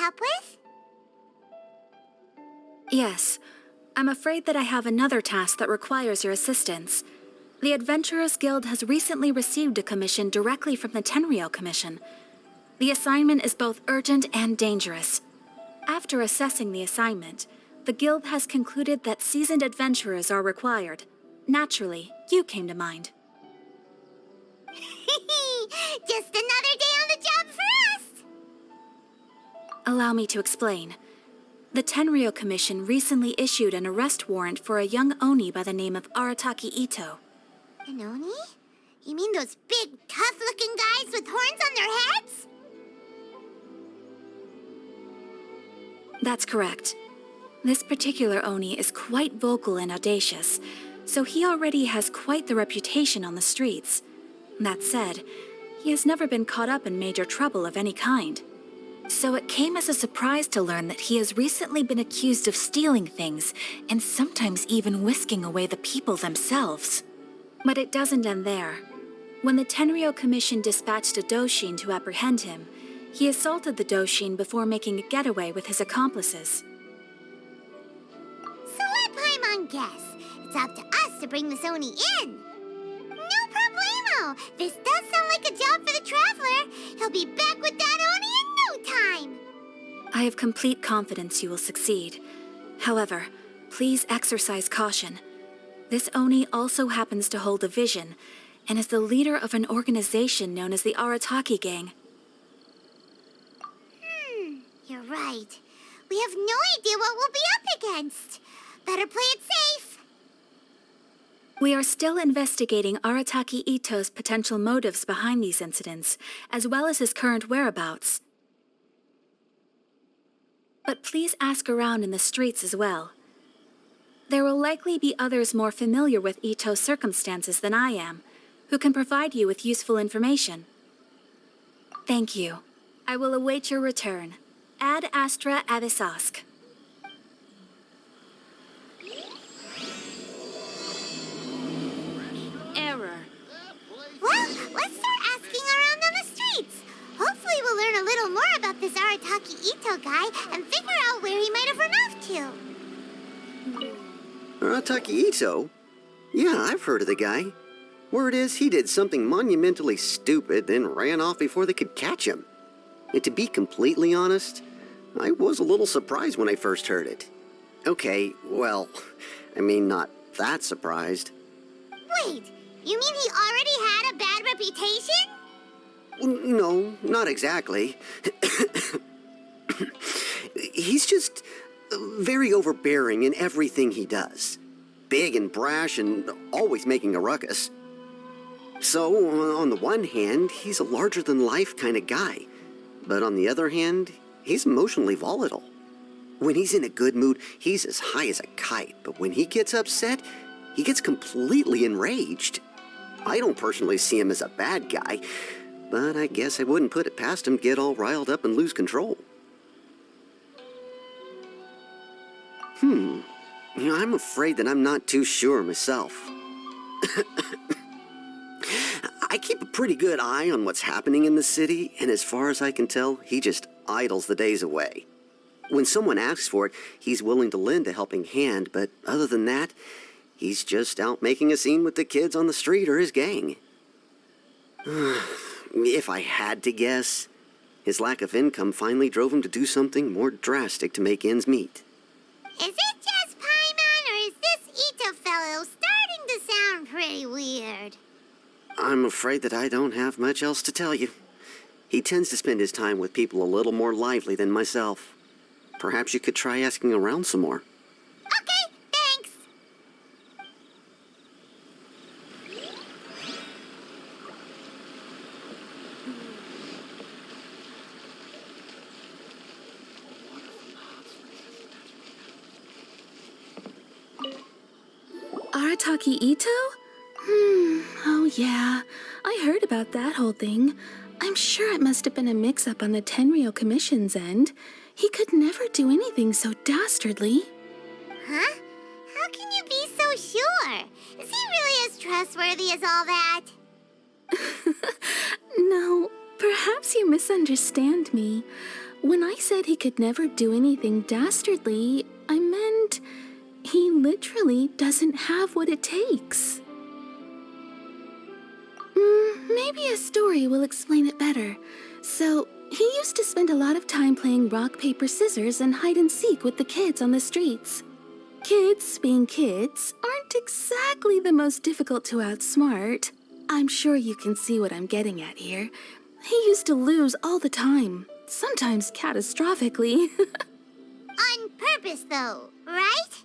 help with? Yes. I'm afraid that I have another task that requires your assistance. The Adventurers Guild has recently received a commission directly from the Tenryou Commission. The assignment is both urgent and dangerous. After assessing the assignment, the Guild has concluded that seasoned adventurers are required. Naturally, you came to mind. Just another day on the job for us! Allow me to explain. The Tenryou Commission recently issued an arrest warrant for a young Oni by the name of Arataki Ito. An Oni? You mean those big, tough-looking guys with horns on their heads? That's correct. This particular Oni is quite vocal and audacious, so he already has quite the reputation on the streets. That said, he has never been caught up in major trouble of any kind. So it came as a surprise to learn that he has recently been accused of stealing things, and sometimes even whisking away the people themselves. But it doesn't end there. When the Tenryou Commission dispatched a Doshin to apprehend him, he assaulted the Doshin before making a getaway with his accomplices. So let Paimon guess. It's up to us to bring this Oni in. No problemo! This does sound like a job for the Traveler. He'll be back with that Oni in no time. I have complete confidence you will succeed. However, please exercise caution. This Oni also happens to hold a vision, and is the leader of an organization known as the Arataki Gang. You're right. We have no idea what we'll be up against. Better play it safe. We are still investigating Arataki Ito's potential motives behind these incidents, as well as his current whereabouts. But please ask around in the streets as well. There will likely be others more familiar with Ito's circumstances than I am, who can provide you with useful information. Thank you. I will await your return. Ad Astra Avisask. Error. Well, let's start asking around on the streets. Hopefully we'll learn a little more about this Arataki Ito guy and figure out where he might have run off to. Arataki Ito? Yeah, I've heard of the guy. Word is he did something monumentally stupid, then ran off before they could catch him. And to be completely honest, I was a little surprised when I first heard it. Okay, well, I mean, not that surprised. Wait, you mean he already had a bad reputation? No, not exactly. He's just very overbearing in everything he does. Big and brash and always making a ruckus. So, on the one hand, he's a larger-than-life kind of guy. But on the other hand, he's emotionally volatile. When he's in a good mood, he's as high as a kite. But when he gets upset, he gets completely enraged. I don't personally see him as a bad guy, but I guess I wouldn't put it past him to get all riled up and lose control. I'm afraid that I'm not too sure myself. I keep a pretty good eye on what's happening in the city, and as far as I can tell, he just idles the days away. When someone asks for it, he's willing to lend a helping hand, but other than that, he's just out making a scene with the kids on the street or his gang. If I had to guess, his lack of income finally drove him to do something more drastic to make ends meet. Is it just Paimon, or is this Ito fellow starting to sound pretty weird? I'm afraid that I don't have much else to tell you. He tends to spend his time with people a little more lively than myself. Perhaps you could try asking around some more. Okay, thanks. Arataki Ito? Oh yeah, I heard about that whole thing. I'm sure it must have been a mix-up on the Tenryou Commission's end. He could never do anything so dastardly. Huh? How can you be so sure? Is he really as trustworthy as all that? No, perhaps you misunderstand me. When I said he could never do anything dastardly, I meant he literally doesn't have what it takes. Maybe a story will explain it better. So, he used to spend a lot of time playing rock, paper, scissors and hide and seek with the kids on the streets. Kids, being kids, aren't exactly the most difficult to outsmart. I'm sure you can see what I'm getting at here. He used to lose all the time, sometimes catastrophically. On purpose, though, right?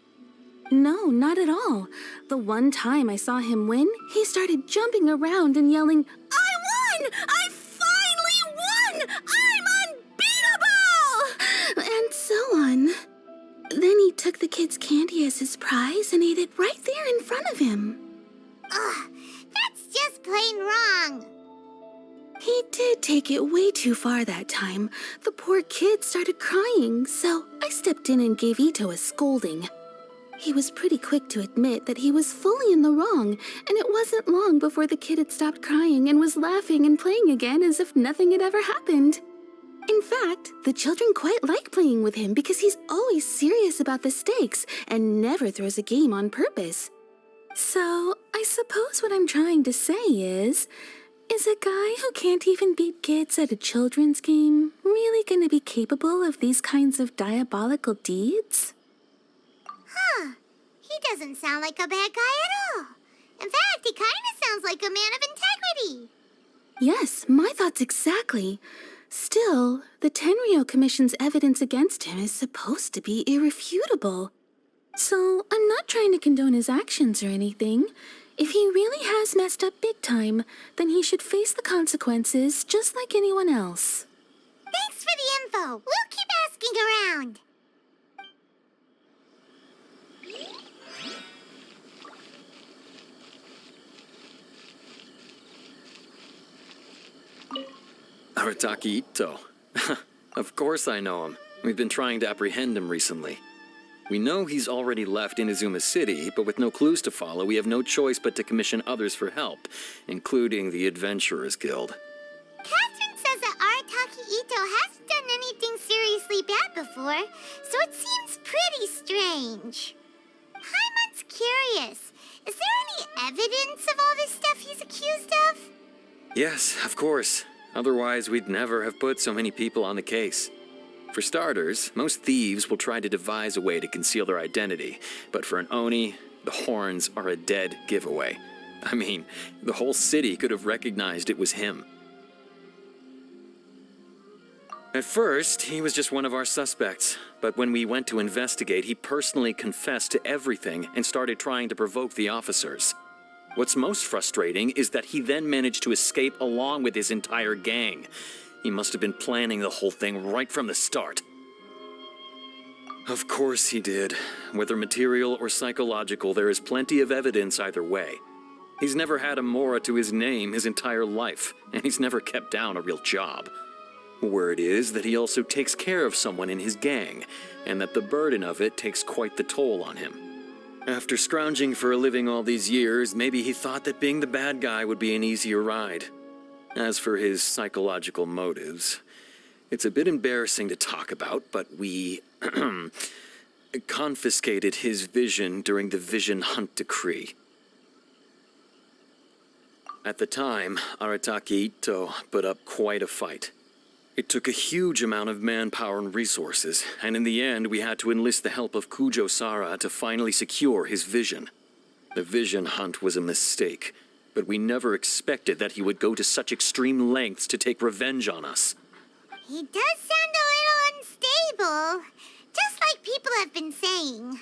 No, not at all. The one time I saw him win, he started jumping around and yelling, "I won! I finally won! I'm unbeatable!" And so on. Then he took the kid's candy as his prize and ate it right there in front of him. Ugh, that's just plain wrong. He did take it way too far that time. The poor kid started crying, so I stepped in and gave Ito a scolding. He was pretty quick to admit that he was fully in the wrong, and it wasn't long before the kid had stopped crying and was laughing and playing again as if nothing had ever happened. In fact, the children quite like playing with him because he's always serious about the stakes and never throws a game on purpose. So, I suppose what I'm trying to say is a guy who can't even beat kids at a children's game really gonna be capable of these kinds of diabolical deeds? Huh. He doesn't sound like a bad guy at all. In fact, he kind of sounds like a man of integrity. Yes, my thoughts exactly. Still, the Tenryou Commission's evidence against him is supposed to be irrefutable. So, I'm not trying to condone his actions or anything. If he really has messed up big time, then he should face the consequences just like anyone else. Thanks for the info. We'll keep asking around. Arataki Ito. Of course I know him. We've been trying to apprehend him recently. We know he's already left Inazuma City, but with no clues to follow, we have no choice but to commission others for help, including the Adventurers Guild. Catherine says that Arataki Ito hasn't done anything seriously bad before, so it seems pretty strange. Paimon's curious. Is there any evidence of all this stuff he's accused of? Yes, of course. Otherwise, we'd never have put so many people on the case. For starters, most thieves will try to devise a way to conceal their identity, but for an Oni, the horns are a dead giveaway. I mean, the whole city could have recognized it was him. At first, he was just one of our suspects, but when we went to investigate, he personally confessed to everything and started trying to provoke the officers. What's most frustrating is that he then managed to escape along with his entire gang. He must have been planning the whole thing right from the start. Of course he did. Whether material or psychological, there is plenty of evidence either way. He's never had a Mora to his name his entire life, and he's never kept down a real job. Word is that he also takes care of someone in his gang, and that the burden of it takes quite the toll on him. After scrounging for a living all these years, maybe he thought that being the bad guy would be an easier ride. As for his psychological motives, it's a bit embarrassing to talk about, but we confiscated his vision during the Vision Hunt Decree. At the time, Arataki Ito put up quite a fight. It took a huge amount of manpower and resources, and in the end we had to enlist the help of Kujo Sara to finally secure his vision. The Vision Hunt was a mistake, but we never expected that he would go to such extreme lengths to take revenge on us. He does sound a little unstable, just like people have been saying.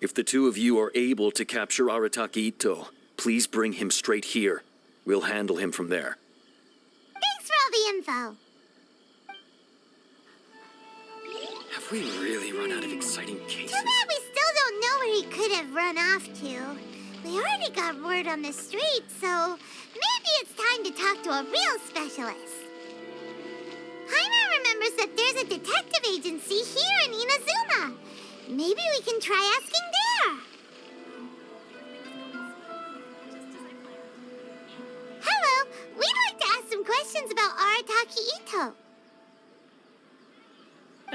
If the two of you are able to capture Arataki Ito, please bring him straight here. We'll handle him from there. Thanks for all the info. Have we really run out of exciting cases? Too bad we still don't know where he could have run off to. We already got word on the street, so maybe it's time to talk to a real specialist. Paimon remembers that there's a detective agency here in Inazuma. Maybe we can try asking there. Hello, we'd like to ask some questions about Arataki Ito.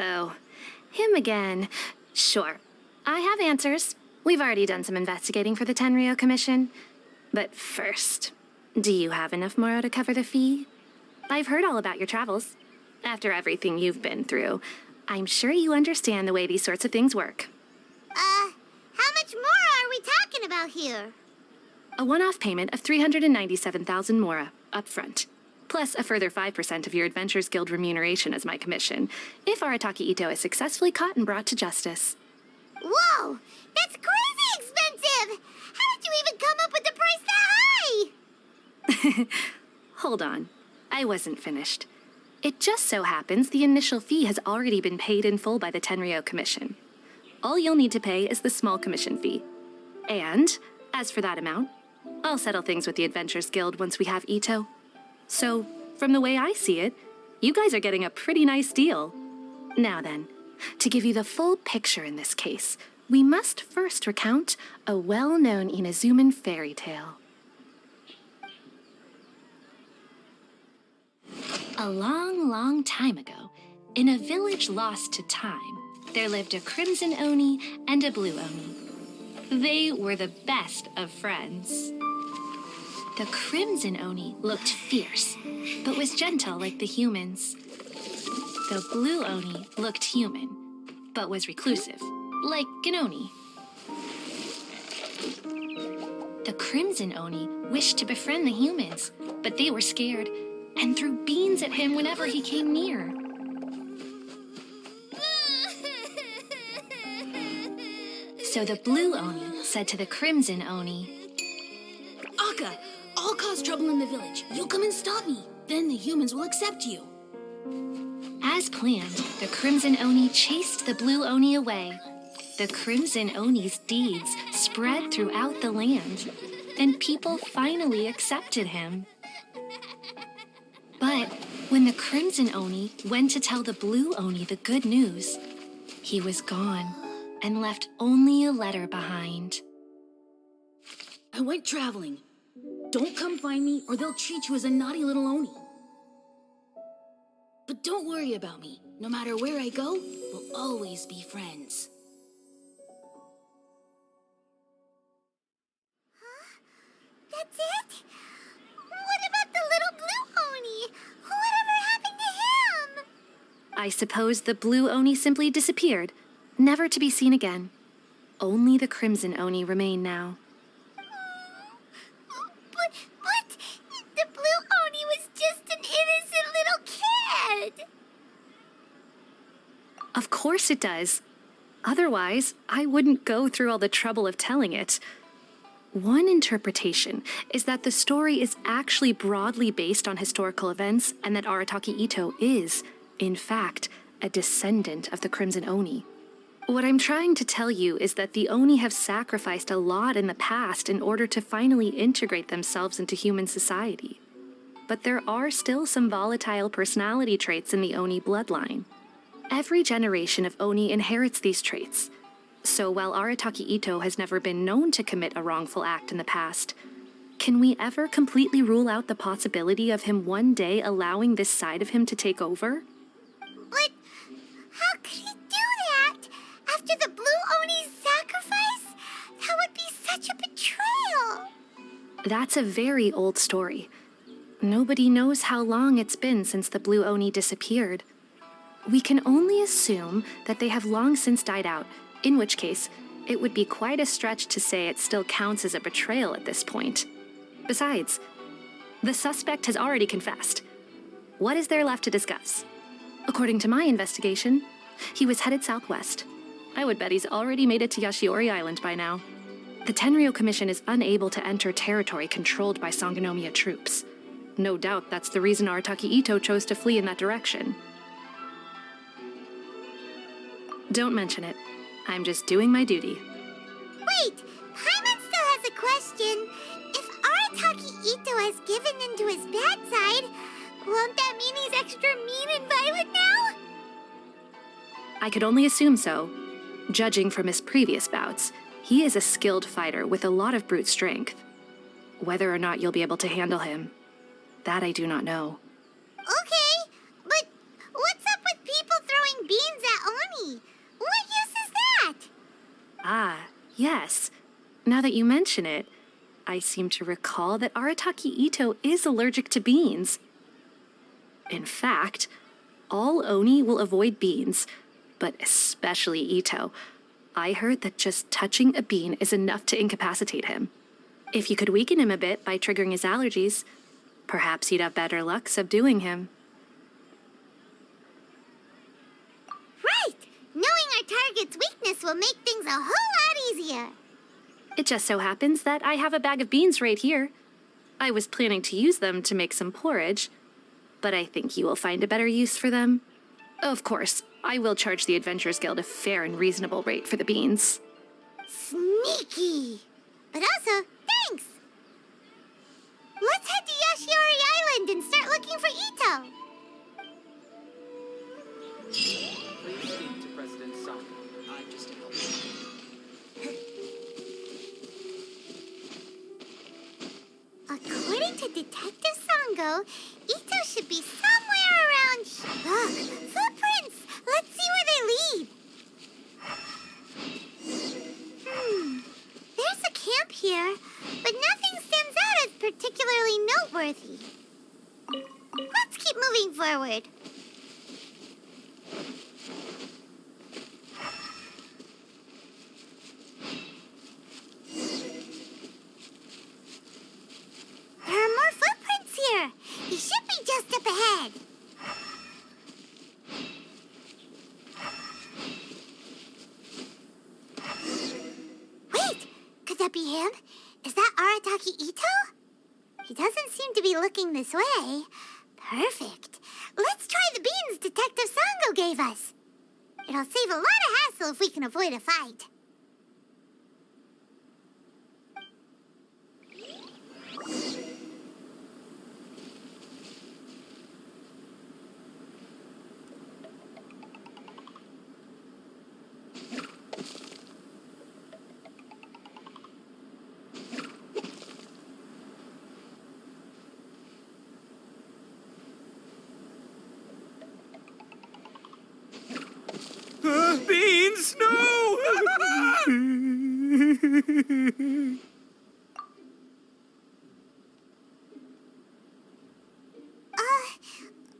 Oh, him again. Sure, I have answers. We've already done some investigating for the Tenryou Commission. But first, do you have enough Moro to cover the fee? I've heard all about your travels. After everything you've been through, I'm sure you understand the way these sorts of things work. How much more are we talking about here? A one-off payment of 397,000 Mora, up front. Plus a further 5% of your Adventures Guild remuneration as my commission, if Arataki Ito is successfully caught and brought to justice. Whoa! That's crazy expensive! How did you even come up with the price that high? Hold on. I wasn't finished. It just so happens the initial fee has already been paid in full by the Tenryou Commission. All you'll need to pay is the small commission fee. And, as for that amount, I'll settle things with the Adventures Guild once we have Ito. So, from the way I see it, you guys are getting a pretty nice deal. Now then, to give you the full picture in this case, we must first recount a well-known Inazuman fairy tale. A long, long time ago, in a village lost to time, there lived a crimson Oni and a blue Oni. They were the best of friends. The crimson Oni looked fierce, but was gentle like the humans. The blue Oni looked human, but was reclusive, like an Oni. The crimson Oni wished to befriend the humans, but they were scared and threw beans at him whenever he came near. So the blue Oni said to the crimson Oni, Akka, I'll cause trouble in the village. You come and stop me. Then the humans will accept you. As planned, the crimson Oni chased the blue Oni away. The crimson Oni's deeds spread throughout the land, and people finally accepted him. But when the crimson Oni went to tell the blue Oni the good news, he was gone and left only a letter behind. I went traveling. Don't come find me or they'll treat you as a naughty little Oni. But don't worry about me. No matter where I go, we'll always be friends. That's it? What about the little blue Oni? Whatever happened to him? I suppose the blue Oni simply disappeared, never to be seen again. Only the crimson Oni remain now. But the blue Oni was just an innocent little kid. Of course it does. Otherwise, I wouldn't go through all the trouble of telling it. One interpretation is that the story is actually broadly based on historical events and that Arataki Ito is, in fact, a descendant of the Crimson Oni. What I'm trying to tell you is that the Oni have sacrificed a lot in the past in order to finally integrate themselves into human society. But there are still some volatile personality traits in the Oni bloodline. Every generation of Oni inherits these traits. So while Arataki Ito has never been known to commit a wrongful act in the past, can we ever completely rule out the possibility of him one day allowing this side of him to take over? But how could he do that? After the blue Oni's sacrifice? That would be such a betrayal. That's a very old story. Nobody knows how long it's been since the blue Oni disappeared. We can only assume that they have long since died out, in which case, it would be quite a stretch to say it still counts as a betrayal at this point. Besides, the suspect has already confessed. What is there left to discuss? According to my investigation, he was headed southwest. I would bet he's already made it to Yashiori Island by now. The Tenryou Commission is unable to enter territory controlled by Sangonomiya troops. No doubt that's the reason Arataki Ito chose to flee in that direction. Don't mention it. I'm just doing my duty. Wait, Paimon still has a question. If Arataki Ito has given into his bad side, won't that mean he's extra mean and violent now? I could only assume so. Judging from his previous bouts, he is a skilled fighter with a lot of brute strength. Whether or not you'll be able to handle him, that I do not know. Okay, but what's up with people throwing beans at Yes. Now that you mention it, I seem to recall that Arataki Ito is allergic to beans. In fact, all Oni will avoid beans, but especially Ito. I heard that just touching a bean is enough to incapacitate him. If you could weaken him a bit by triggering his allergies, perhaps you'd have better luck subduing him. Right! Knowing our target's weakness will make things a whole lot easier. It just so happens that I have a bag of beans right here. I was planning to use them to make some porridge, but I think you will find a better use for them. Of course, I will charge the Adventurers Guild a fair and reasonable rate for the beans. Sneaky! But also, thanks! Let's head to Yoshiori Island and start looking for Ito! Please speak to President Saki. I'm just a helper. According to Detective Sango, Ito should be somewhere around... Look! Footprints! Let's see where they lead! There's a camp here, but nothing stands out as particularly noteworthy. Let's keep moving forward. There are more footprints here. He should be just up ahead. Wait, could that be him? Is that Arataki Ito? He doesn't seem to be looking this way. Perfect. Let's try the beans Detective Sango gave us. It'll save a lot of hassle if we can avoid a fight. Beans! No!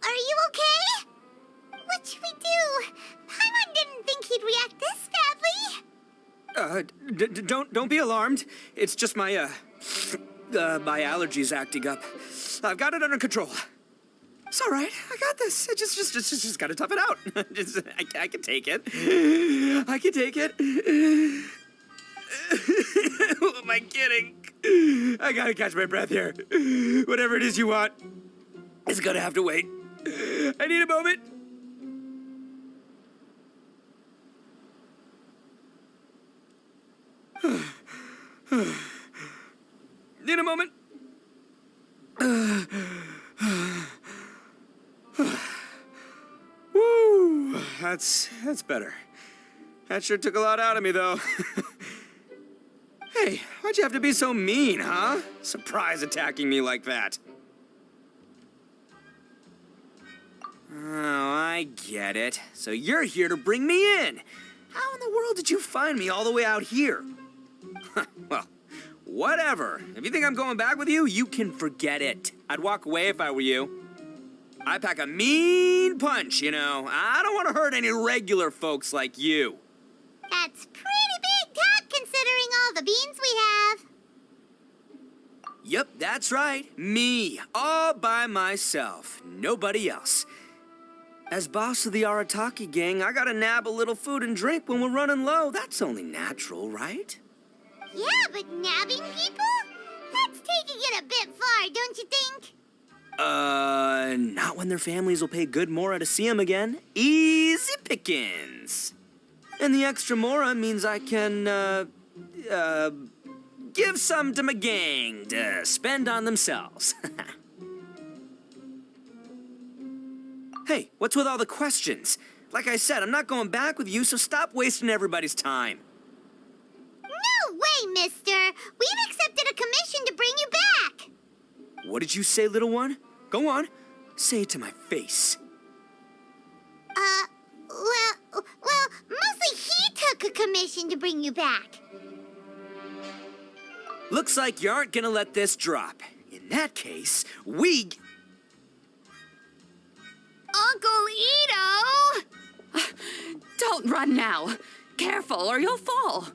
Are you okay? What should we do? Paimon didn't think he'd react this badly. Don't be alarmed. It's just my my allergies acting up. I've got it under control. It's all right. I got this. I just gotta tough it out. I can take it. I can take it. Who am I kidding? I gotta catch my breath here. Whatever it is you want, it's gonna have to wait. I need a moment. Need a moment. Woo, that's better. That sure took a lot out of me, though. Hey, why'd you have to be so mean, huh? Surprise attacking me like that. Oh, I get it. So you're here to bring me in. How in the world did you find me all the way out here? Well, whatever. If you think I'm going back with you, you can forget it. I'd walk away if I were you. I pack a mean punch, you know. I don't want to hurt any regular folks like you. That's pretty big talk considering all the beans we have. Yep, that's right. Me, all by myself. Nobody else. As boss of the Arataki gang, I gotta nab a little food and drink when we're running low. That's only natural, right? Yeah, but nabbing people? That's taking it a bit far, don't you think? Not when their families will pay good mora to see them again. Easy pickings. And the extra mora means I can, give some to my gang to spend on themselves. Hey, what's with all the questions? Like I said, I'm not going back with you, so stop wasting everybody's time. No way, mister! We've accepted a commission to bring you back! What did you say, little one? Go on. Say it to my face. Well, mostly he took a commission to bring you back. Looks like you aren't gonna let this drop. In that case, Uncle Ito! Don't run now. Careful or you'll fall.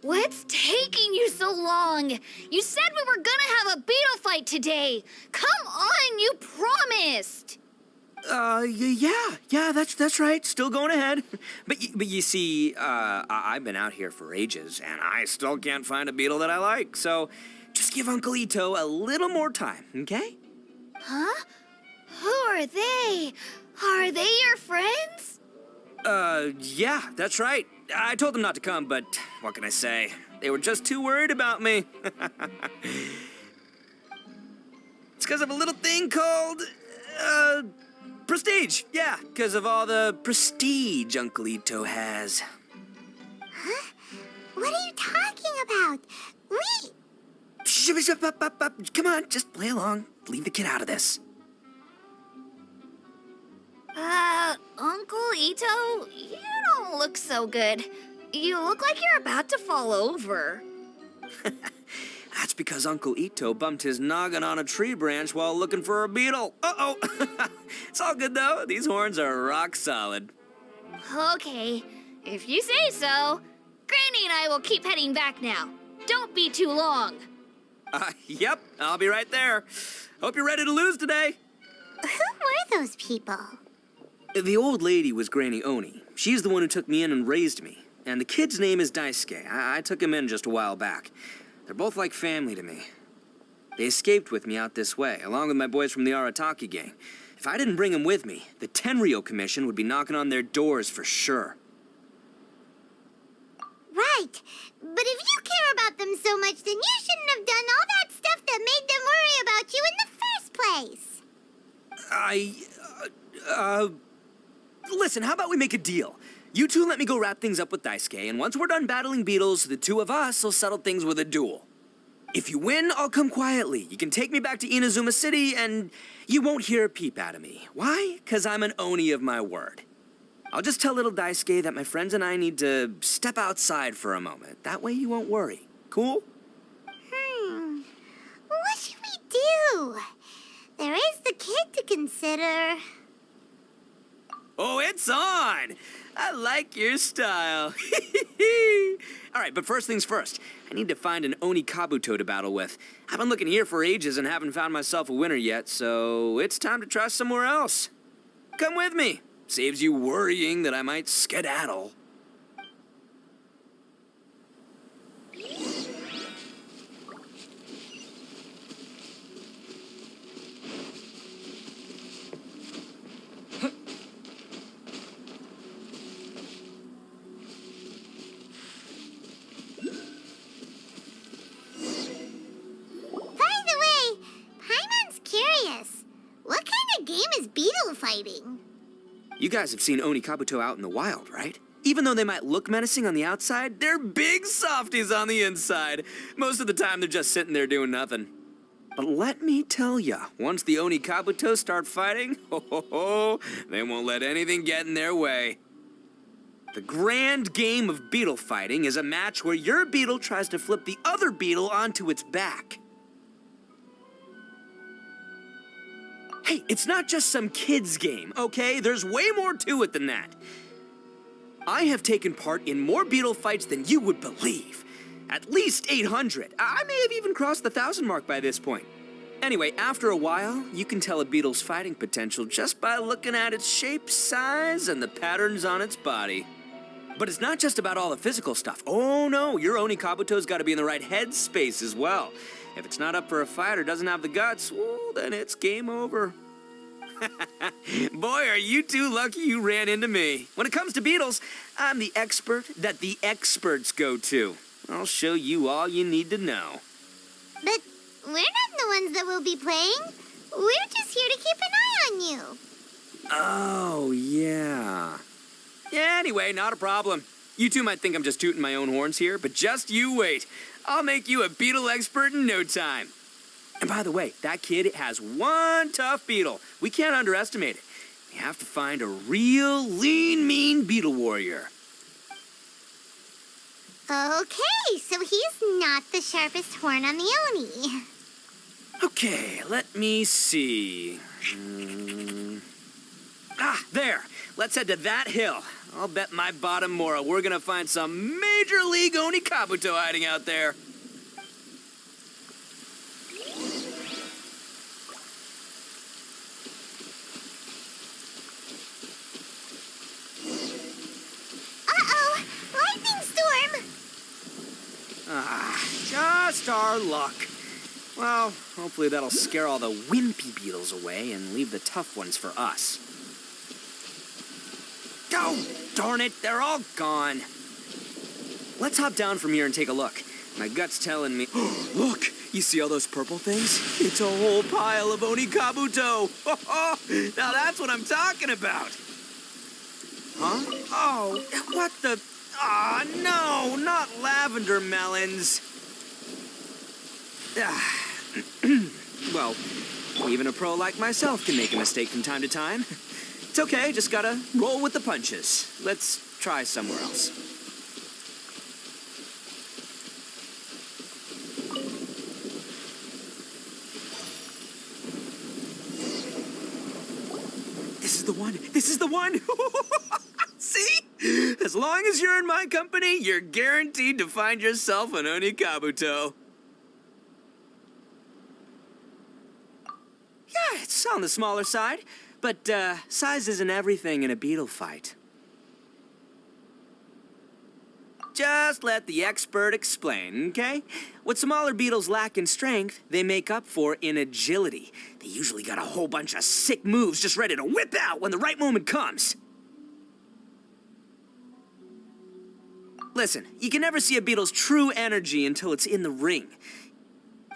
What's taking you so long? You said we were gonna have a beetle fight today. Come on, you promised. Yeah, that's right. Still going ahead. But you see, I've been out here for ages, and I still can't find a beetle that I like. So just give Uncle Ito a little more time, okay? Huh? Who are they? Are they your friends? Yeah, that's right. I told them not to come, but what can I say? They were just too worried about me. It's because of a little thing called, prestige. Yeah, because of all the prestige Uncle Ito has. Huh? What are you talking about? Come on, just play along. Leave the kid out of this. Uncle Ito, you don't look so good. You look like you're about to fall over. That's because Uncle Ito bumped his noggin on a tree branch while looking for a beetle. Uh-oh. It's all good, though. These horns are rock solid. Okay, if you say so. Granny and I will keep heading back now. Don't be too long. Yep, I'll be right there. Hope you're ready to lose today. Who were those people? The old lady was Granny Oni. She's the one who took me in and raised me. And the kid's name is Daisuke. I took him in just a while back. They're both like family to me. They escaped with me out this way, along with my boys from the Arataki gang. If I didn't bring them with me, the Tenryou Commission would be knocking on their doors for sure. Right. But if you care about them so much, then you shouldn't have done all that stuff that made them worry about you in the first place. Listen, how about we make a deal? You two let me go wrap things up with Daisuke, and once we're done battling beetles, the two of us will settle things with a duel. If you win, I'll come quietly. You can take me back to Inazuma City, and you won't hear a peep out of me. Why? 'Cause I'm an Oni of my word. I'll just tell little Daisuke that my friends and I need to step outside for a moment. That way you won't worry. Cool? What should we do? There is the kid to consider. Oh, it's on! I like your style. All right, but first things first. I need to find an Oni Kabuto to battle with. I've been looking here for ages and haven't found myself a winner yet, so it's time to try somewhere else. Come with me. Saves you worrying that I might skedaddle. Fighting. You guys have seen Oni Kabuto out in the wild, right? Even though they might look menacing on the outside, they're big softies on the inside. Most of the time, they're just sitting there doing nothing. But let me tell ya, once the Oni Kabuto start fighting, they won't let anything get in their way. The grand game of beetle fighting is a match where your beetle tries to flip the other beetle onto its back. Hey, it's not just some kid's game, okay? There's way more to it than that. I have taken part in more beetle fights than you would believe. At least 800. I may have even crossed the 1,000 mark by this point. Anyway, after a while, you can tell a beetle's fighting potential just by looking at its shape, size, and the patterns on its body. But it's not just about all the physical stuff. Oh no, your Oni Kabuto's got to be in the right headspace as well. If it's not up for a fight or doesn't have the guts, well, then it's game over. Boy, are you two lucky you ran into me. When it comes to beetles, I'm the expert that the experts go to. I'll show you all you need to know. But we're not the ones that will be playing. We're just here to keep an eye on you. Oh, yeah. Yeah, anyway, not a problem. You two might think I'm just tooting my own horns here, but just you wait. I'll make you a beetle expert in no time. And by the way, that kid has one tough beetle. We can't underestimate it. We have to find a real lean, mean beetle warrior. Okay, so he's not the sharpest horn on the Oni. Okay, let me see. There. Let's head to that hill. I'll bet my bottom Mora we're gonna find some Major League Oni Kabuto hiding out there. Uh-oh! Lightning storm! Just our luck. Well, hopefully that'll scare all the wimpy beetles away and leave the tough ones for us. Oh, darn it, they're all gone. Let's hop down from here and take a look. My gut's telling me... Look, you see all those purple things? It's a whole pile of Oni Kabuto. Now that's what I'm talking about. Huh? Oh, what the... Ah, no, not lavender melons. Well, even a pro like myself can make a mistake from time to time. It's okay, just gotta roll with the punches. Let's try somewhere else. This is the one! This is the one! See? As long as you're in my company, you're guaranteed to find yourself an Oni Kabuto. Yeah, it's on the smaller side, but size isn't everything in a beetle fight. Just let the expert explain, okay? What smaller beetles lack in strength, they make up for in agility. They usually got a whole bunch of sick moves just ready to whip out when the right moment comes. Listen, you can never see a beetle's true energy until it's in the ring.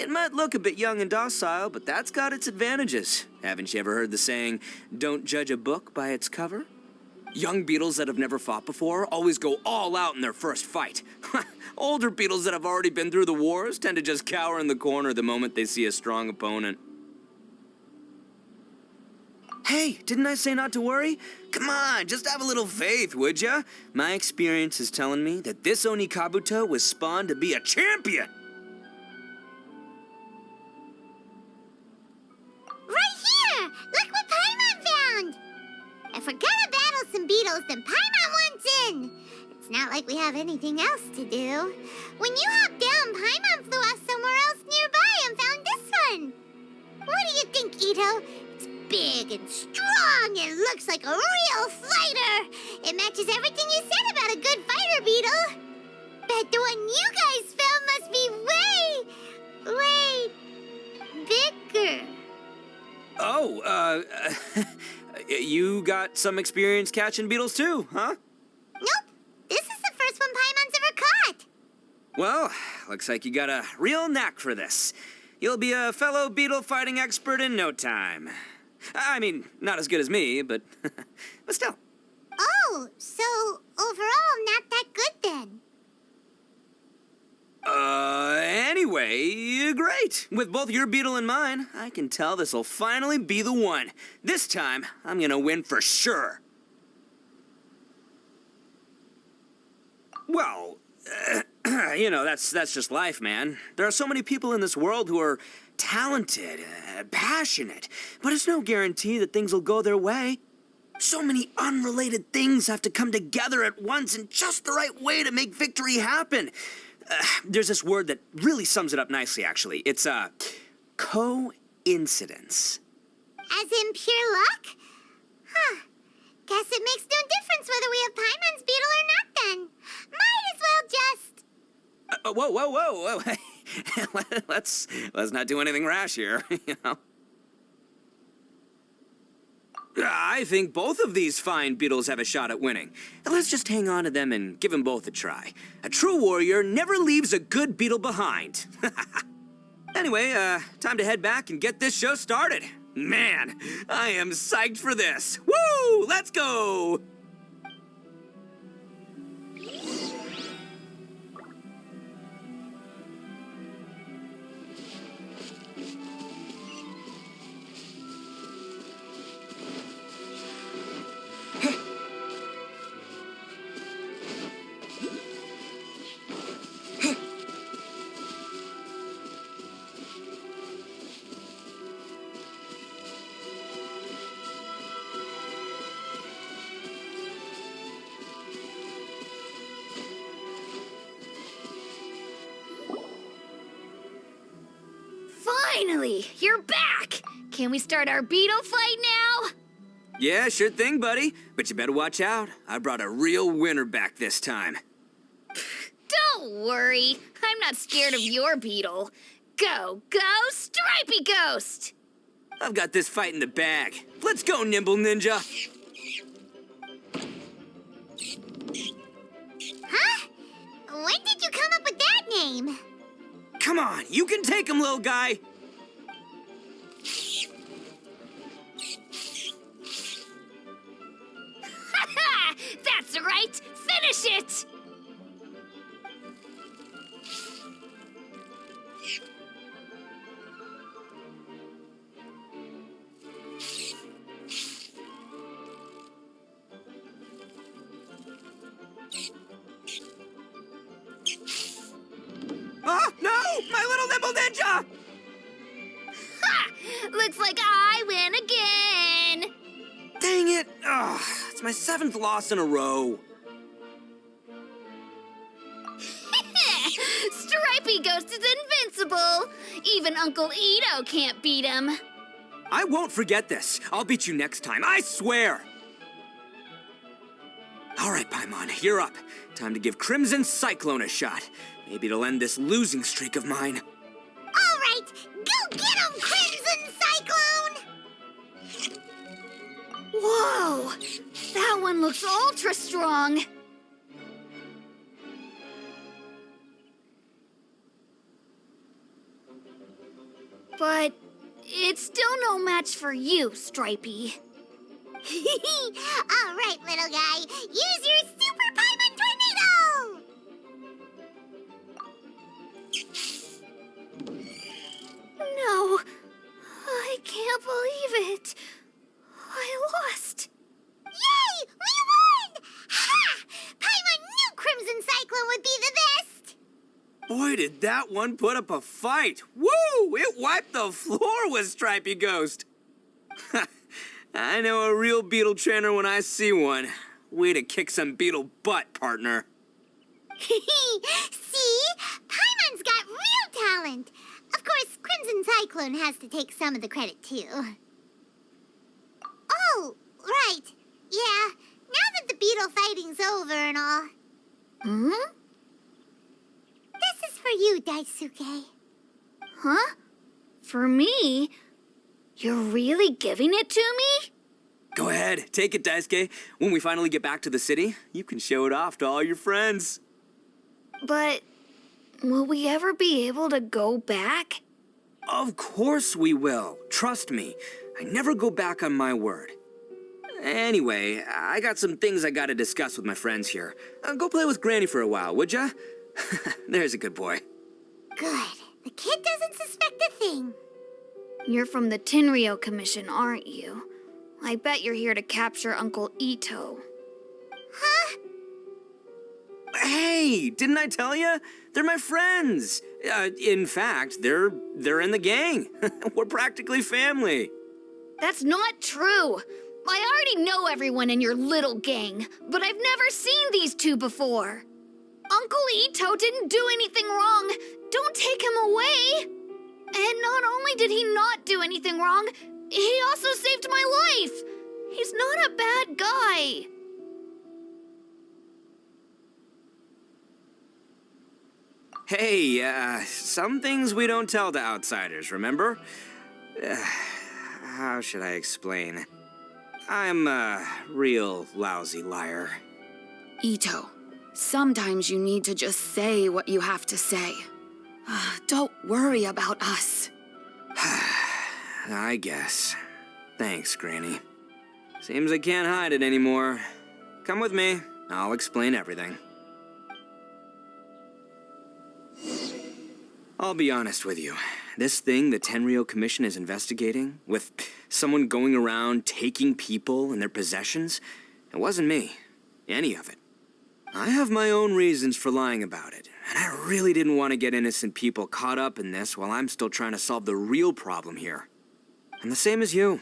It might look a bit young and docile, but that's got its advantages. Haven't you ever heard the saying, don't judge a book by its cover? Young beetles that have never fought before always go all out in their first fight. Older beetles that have already been through the wars tend to just cower in the corner the moment they see a strong opponent. Hey, didn't I say not to worry? Come on, just have a little faith, would ya? My experience is telling me that this Oni Kabuto was spawned to be a champion. Right here! Look what Paimon found! If we're gonna battle some beetles, then Paimon wants in! It's not like we have anything else to do. When you hopped down, Paimon flew off somewhere else nearby and found this one! What do you think, Ito? It's big and strong and looks like a real fighter! It matches everything you said about a good fighter beetle! Bet the one you guys found must be way bigger. Oh, you got some experience catching beetles too, huh? Nope. This is the first one Paimon's ever caught. Well, looks like you got a real knack for this. You'll be a fellow beetle fighting expert in no time. I mean, not as good as me, but still. Oh, so overall not that good then. Anyway, great. With both your beetle and mine, I can tell this'll finally be the one. This time, I'm gonna win for sure. Well, you know, that's just life, man. There are so many people in this world who are talented, passionate, but it's no guarantee that things will go their way. So many unrelated things have to come together at once in just the right way to make victory happen. There's this word that really sums it up nicely, actually. It's, coincidence. As in pure luck? Huh. Guess it makes no difference whether we have Paimon's beetle or not then. Might as well just... Whoa. let's not do anything rash here, you know? I think both of these fine beetles have a shot at winning. Let's just hang on to them and give them both a try. A true warrior never leaves a good beetle behind. Anyway, time to head back and get this show started. Man, I am psyched for this. Woo! Let's go! Finally, you're back! Can we start our beetle fight now? Yeah, sure thing, buddy. But you better watch out. I brought a real winner back this time. Don't worry, I'm not scared of your beetle. Go, Stripey Ghost! I've got this fight in the bag. Let's go, Nimble Ninja. Huh? When did you come up with that name? Come on, you can take him, little guy. That's right! Finish it! Oh, no! My little Nimble Ninja! Ha! Looks like I win again! Dang it! Ugh, it's my 7th loss in a row. Stripey Ghost is invincible! Even Uncle Ito can't beat him. I won't forget this. I'll beat you next time, I swear! All right, Paimon, you're up. Time to give Crimson Cyclone a shot. Maybe it'll end this losing streak of mine. All right, go get him, Crimson Cyclone! Whoa! That one looks ultra strong! But it's still no match for you, Stripey. All right, little guy, use your Super Paimon Tornado! No, I can't believe it. I lost. Yay! We won! Ha! Paimon knew Crimson Cyclone would be the best! Boy, did that one put up a fight. Woo! It wiped the floor with Stripey Ghost. I know a real beetle trainer when I see one. Way to kick some beetle butt, partner. See? Paimon's got real talent. Of course, Crimson Cyclone has to take some of the credit, too. Oh, right. Yeah, now that the beetle fighting's over and all. Hmm? This is for you, Daisuke. Huh? For me? You're really giving it to me? Go ahead, take it, Daisuke. When we finally get back to the city, you can show it off to all your friends. But will we ever be able to go back? Of course we will. Trust me. I never go back on my word. Anyway, I got some things I gotta discuss with my friends here. Go play with Granny for a while, would ya? There's a good boy. Good. The kid doesn't suspect a thing. You're from the Tenryo Commission, aren't you? I bet you're here to capture Uncle Ito. Huh? Hey, didn't I tell you? They're my friends. In fact, they're in the gang. We're practically family. That's not true. I already know everyone in your little gang, but I've never seen these two before. Uncle Ito didn't do anything wrong. Don't take him away. And not only did he not do anything wrong, he also saved my life. He's not a bad guy. Hey, some things we don't tell to outsiders, remember? How should I explain? I'm a real lousy liar. Ito, sometimes you need to just say what you have to say. Don't worry about us. I guess. Thanks, Granny. Seems I can't hide it anymore. Come with me. I'll explain everything. I'll be honest with you. This thing the Tenryo Commission is investigating, with someone going around taking people and their possessions, it wasn't me. Any of it. I have my own reasons for lying about it, and I really didn't want to get innocent people caught up in this while I'm still trying to solve the real problem here. I'm the same as you.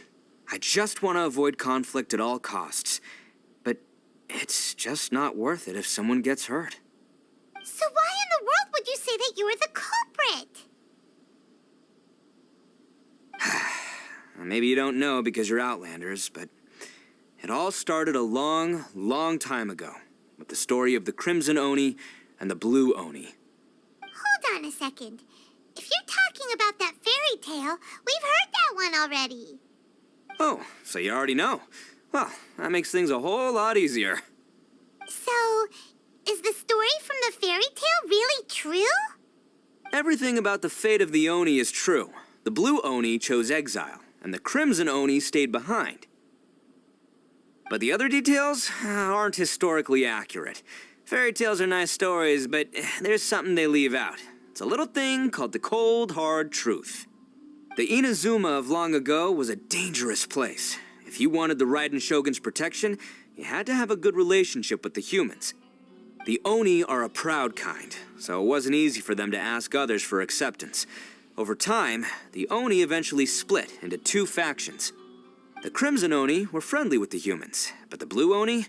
I just want to avoid conflict at all costs. But it's just not worth it if someone gets hurt. So why in the world would you say that you were the culprit? Maybe you don't know because you're Outlanders, but it all started a long, long time ago with the story of the Crimson Oni and the Blue Oni. Hold on a second. If you're talking about that fairy tale, we've heard that one already. Oh, so you already know. Well, that makes things a whole lot easier. So, is the story from the fairy tale really true? Everything about the fate of the Oni is true. The Blue Oni chose exile, and the Crimson Oni stayed behind. But the other details aren't historically accurate. Fairy tales are nice stories, but there's something they leave out. It's a little thing called the cold, hard truth. The Inazuma of long ago was a dangerous place. If you wanted the Raiden Shogun's protection, you had to have a good relationship with the humans. The Oni are a proud kind, so it wasn't easy for them to ask others for acceptance. Over time, the Oni eventually split into two factions. The Crimson Oni were friendly with the humans, but the Blue Oni,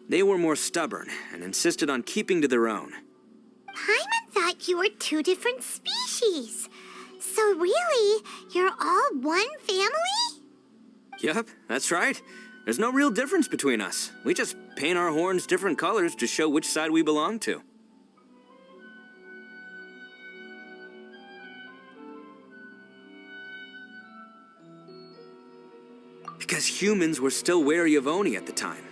they were more stubborn and insisted on keeping to their own. Paimon thought you were two different species. So really, you're all one family? Yep, that's right. There's no real difference between us. We just paint our horns different colors to show which side we belong to. Because humans were still wary of Oni at the time.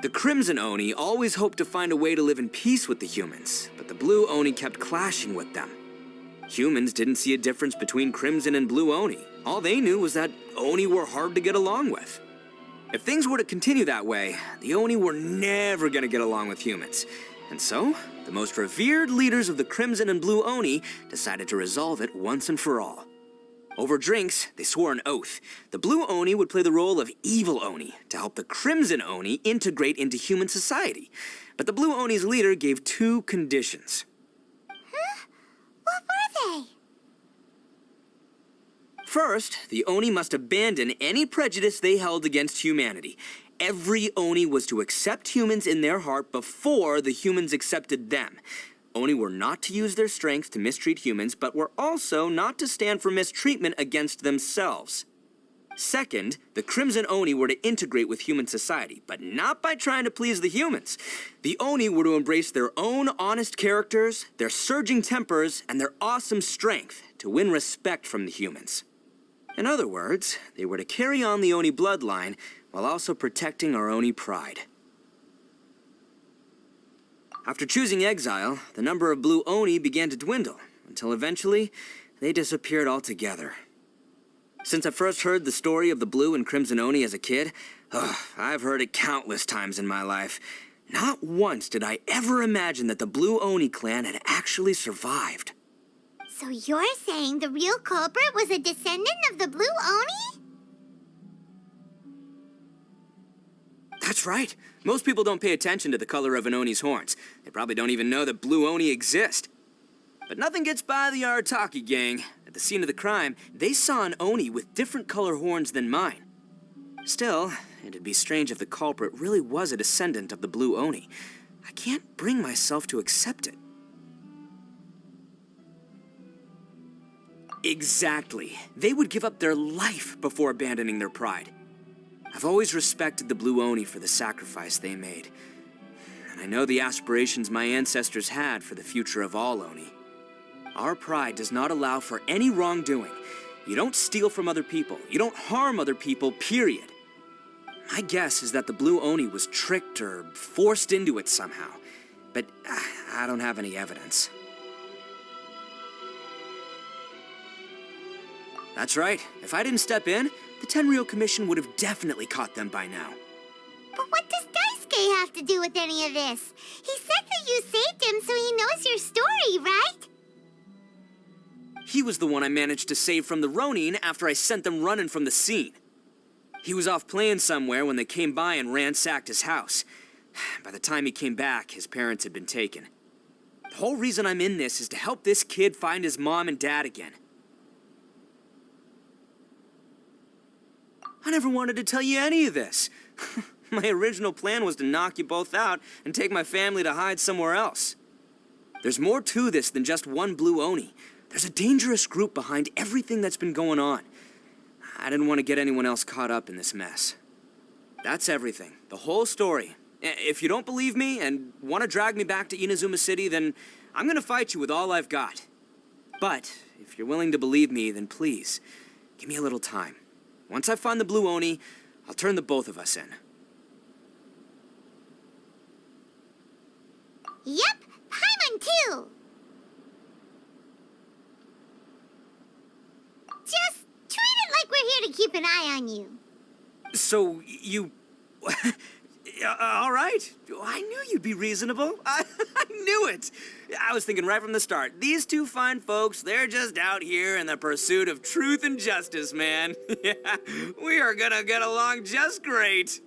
The Crimson Oni always hoped to find a way to live in peace with the humans, but the Blue Oni kept clashing with them. Humans didn't see a difference between Crimson and Blue Oni. All they knew was that Oni were hard to get along with. If things were to continue that way, the Oni were never going to get along with humans. And so, the most revered leaders of the Crimson and Blue Oni decided to resolve it once and for all. Over drinks, they swore an oath. The Blue Oni would play the role of evil Oni to help the Crimson Oni integrate into human society. But the Blue Oni's leader gave two conditions. Huh? What were they? First, the Oni must abandon any prejudice they held against humanity. Every Oni was to accept humans in their heart before the humans accepted them. Oni were not to use their strength to mistreat humans, but were also not to stand for mistreatment against themselves. Second, the Crimson Oni were to integrate with human society, but not by trying to please the humans. The Oni were to embrace their own honest characters, their surging tempers, and their awesome strength to win respect from the humans. In other words, they were to carry on the Oni bloodline while also protecting our Oni pride. After choosing exile, the number of Blue Oni began to dwindle, until eventually, they disappeared altogether. Since I first heard the story of the Blue and Crimson Oni as a kid, I've heard it countless times in my life. Not once did I ever imagine that the Blue Oni clan had actually survived. So you're saying the real culprit was a descendant of the Blue Oni? That's right. Most people don't pay attention to the color of an Oni's horns. They probably don't even know that Blue Oni exist. But nothing gets by the Arataki gang. At the scene of the crime, they saw an Oni with different color horns than mine. Still, it'd be strange if the culprit really was a descendant of the Blue Oni. I can't bring myself to accept it. Exactly. They would give up their life before abandoning their pride. I've always respected the Blue Oni for the sacrifice they made. And I know the aspirations my ancestors had for the future of all Oni. Our pride does not allow for any wrongdoing. You don't steal from other people. You don't harm other people, period. My guess is that the Blue Oni was tricked or forced into it somehow. But I don't have any evidence. That's right. If I didn't step in, the Tenryou Commission would have definitely caught them by now. But what does Daisuke have to do with any of this? He said that you saved him so he knows your story, right? He was the one I managed to save from the Ronin after I sent them running from the scene. He was off playing somewhere when they came by and ransacked his house. By the time he came back, his parents had been taken. The whole reason I'm in this is to help this kid find his mom and dad again. I never wanted to tell you any of this. My original plan was to knock you both out and take my family to hide somewhere else. There's more to this than just one Blue Oni. There's a dangerous group behind everything that's been going on. I didn't want to get anyone else caught up in this mess. That's everything. The whole story. If you don't believe me and want to drag me back to Inazuma City, then I'm gonna fight you with all I've got. But if you're willing to believe me, then please, give me a little time. Once I find the Blue Oni, I'll turn the both of us in. Yep, Paimon too. Just treat it like we're here to keep an eye on you. So, you... all right. I knew you'd be reasonable. I knew it. I was thinking right from the start, these two fine folks, they're just out here in the pursuit of truth and justice, man. Yeah, we are gonna get along just great.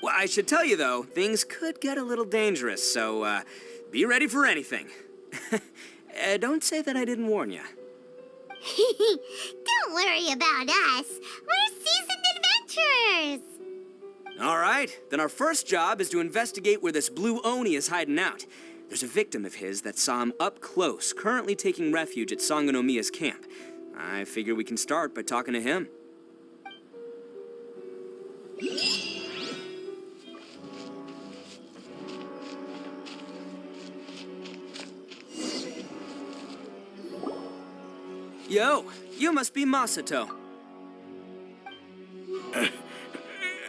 Well, I should tell you, though, things could get a little dangerous, so be ready for anything. Don't say that I didn't warn you. Don't worry about us. We're seasoned adventurers. All right, then our first job is to investigate where this Blue Oni is hiding out. There's a victim of his that saw him up close, currently taking refuge at Sangonomiya's camp. I figure we can start by talking to him. Yo, you must be Masato.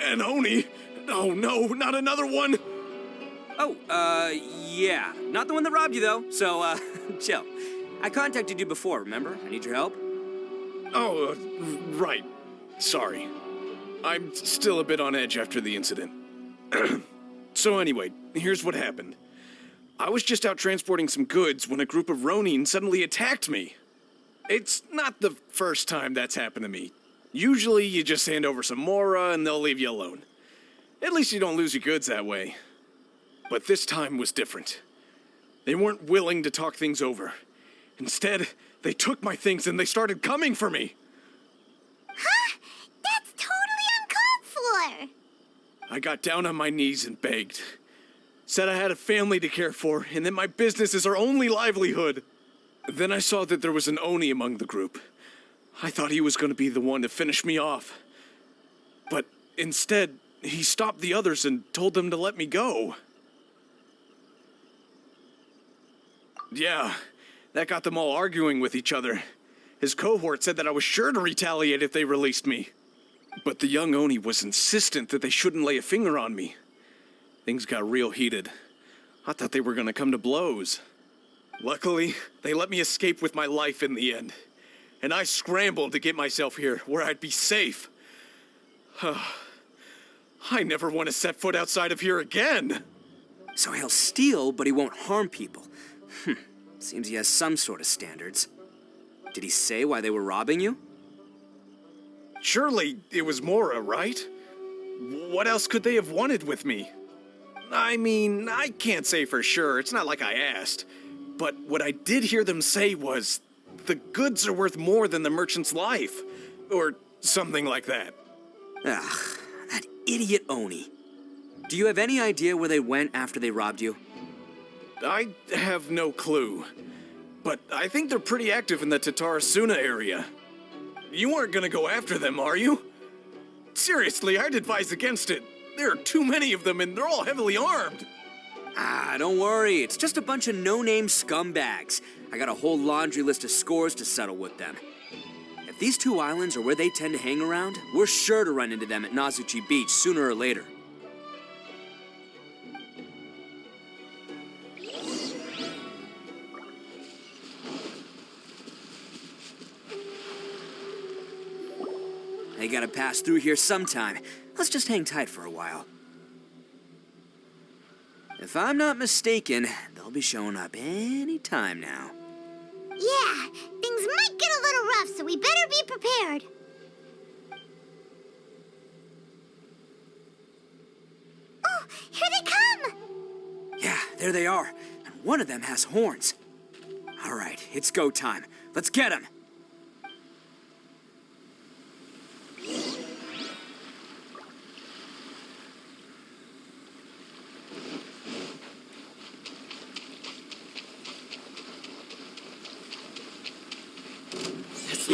An Oni? Oh no, not another one! Oh, yeah. Not the one that robbed you, though, so, chill. I contacted you before, remember? I need your help. Oh, right. Sorry. I'm still a bit on edge after the incident. So anyway, here's what happened. I was just out transporting some goods when a group of Ronin suddenly attacked me. It's not the first time that's happened to me. Usually you just hand over some Mora and they'll leave you alone. At least you don't lose your goods that way. But this time was different. They weren't willing to talk things over. Instead, they took my things and they started coming for me. Huh? That's totally uncalled for. I got down on my knees and begged. Said I had a family to care for and that my business is our only livelihood. Then I saw that there was an Oni among the group. I thought he was going to be the one to finish me off. But instead, he stopped the others and told them to let me go. Yeah, that got them all arguing with each other. His cohort said that I was sure to retaliate if they released me. But the young Oni was insistent that they shouldn't lay a finger on me. Things got real heated. I thought they were going to come to blows. Luckily, they let me escape with my life in the end. And I scrambled to get myself here, where I'd be safe. I never want to set foot outside of here again. So he'll steal, but he won't harm people. Seems he has some sort of standards. Did he say why they were robbing you? Surely it was Mora, right? What else could they have wanted with me? I mean, I can't say for sure. It's not like I asked. But what I did hear them say was, the goods are worth more than the merchant's life. Or something like that. Ugh, that idiot Oni. Do you have any idea where they went after they robbed you? I have no clue. But I think they're pretty active in the Tatarasuna area. You aren't gonna go after them, are you? Seriously, I'd advise against it. There are too many of them and they're all heavily armed. Ah, don't worry. It's just a bunch of no-name scumbags. I got a whole laundry list of scores to settle with them. If these two islands are where they tend to hang around, we're sure to run into them at Nazuchi Beach sooner or later. They gotta pass through here sometime. Let's just hang tight for a while. If I'm not mistaken, they'll be showing up any time now. Yeah, things might get a little rough, so we better be prepared. Oh, here they come! Yeah, there they are. And one of them has horns. All right, it's go time. Let's get him.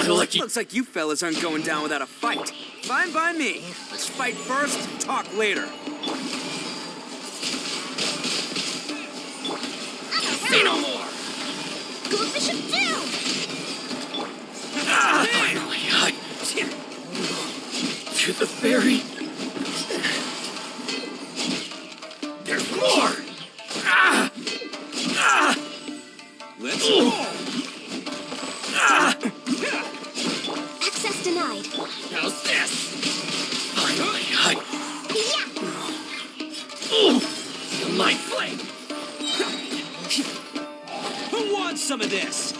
Looks like you fellas aren't going down without a fight. Fine by me. Let's fight first, talk later. Say no more! Go Bishop down! Finally, to the ferry. There's more! Let's go! Access denied. How's this? Finally, feel my flame! Who wants some of this?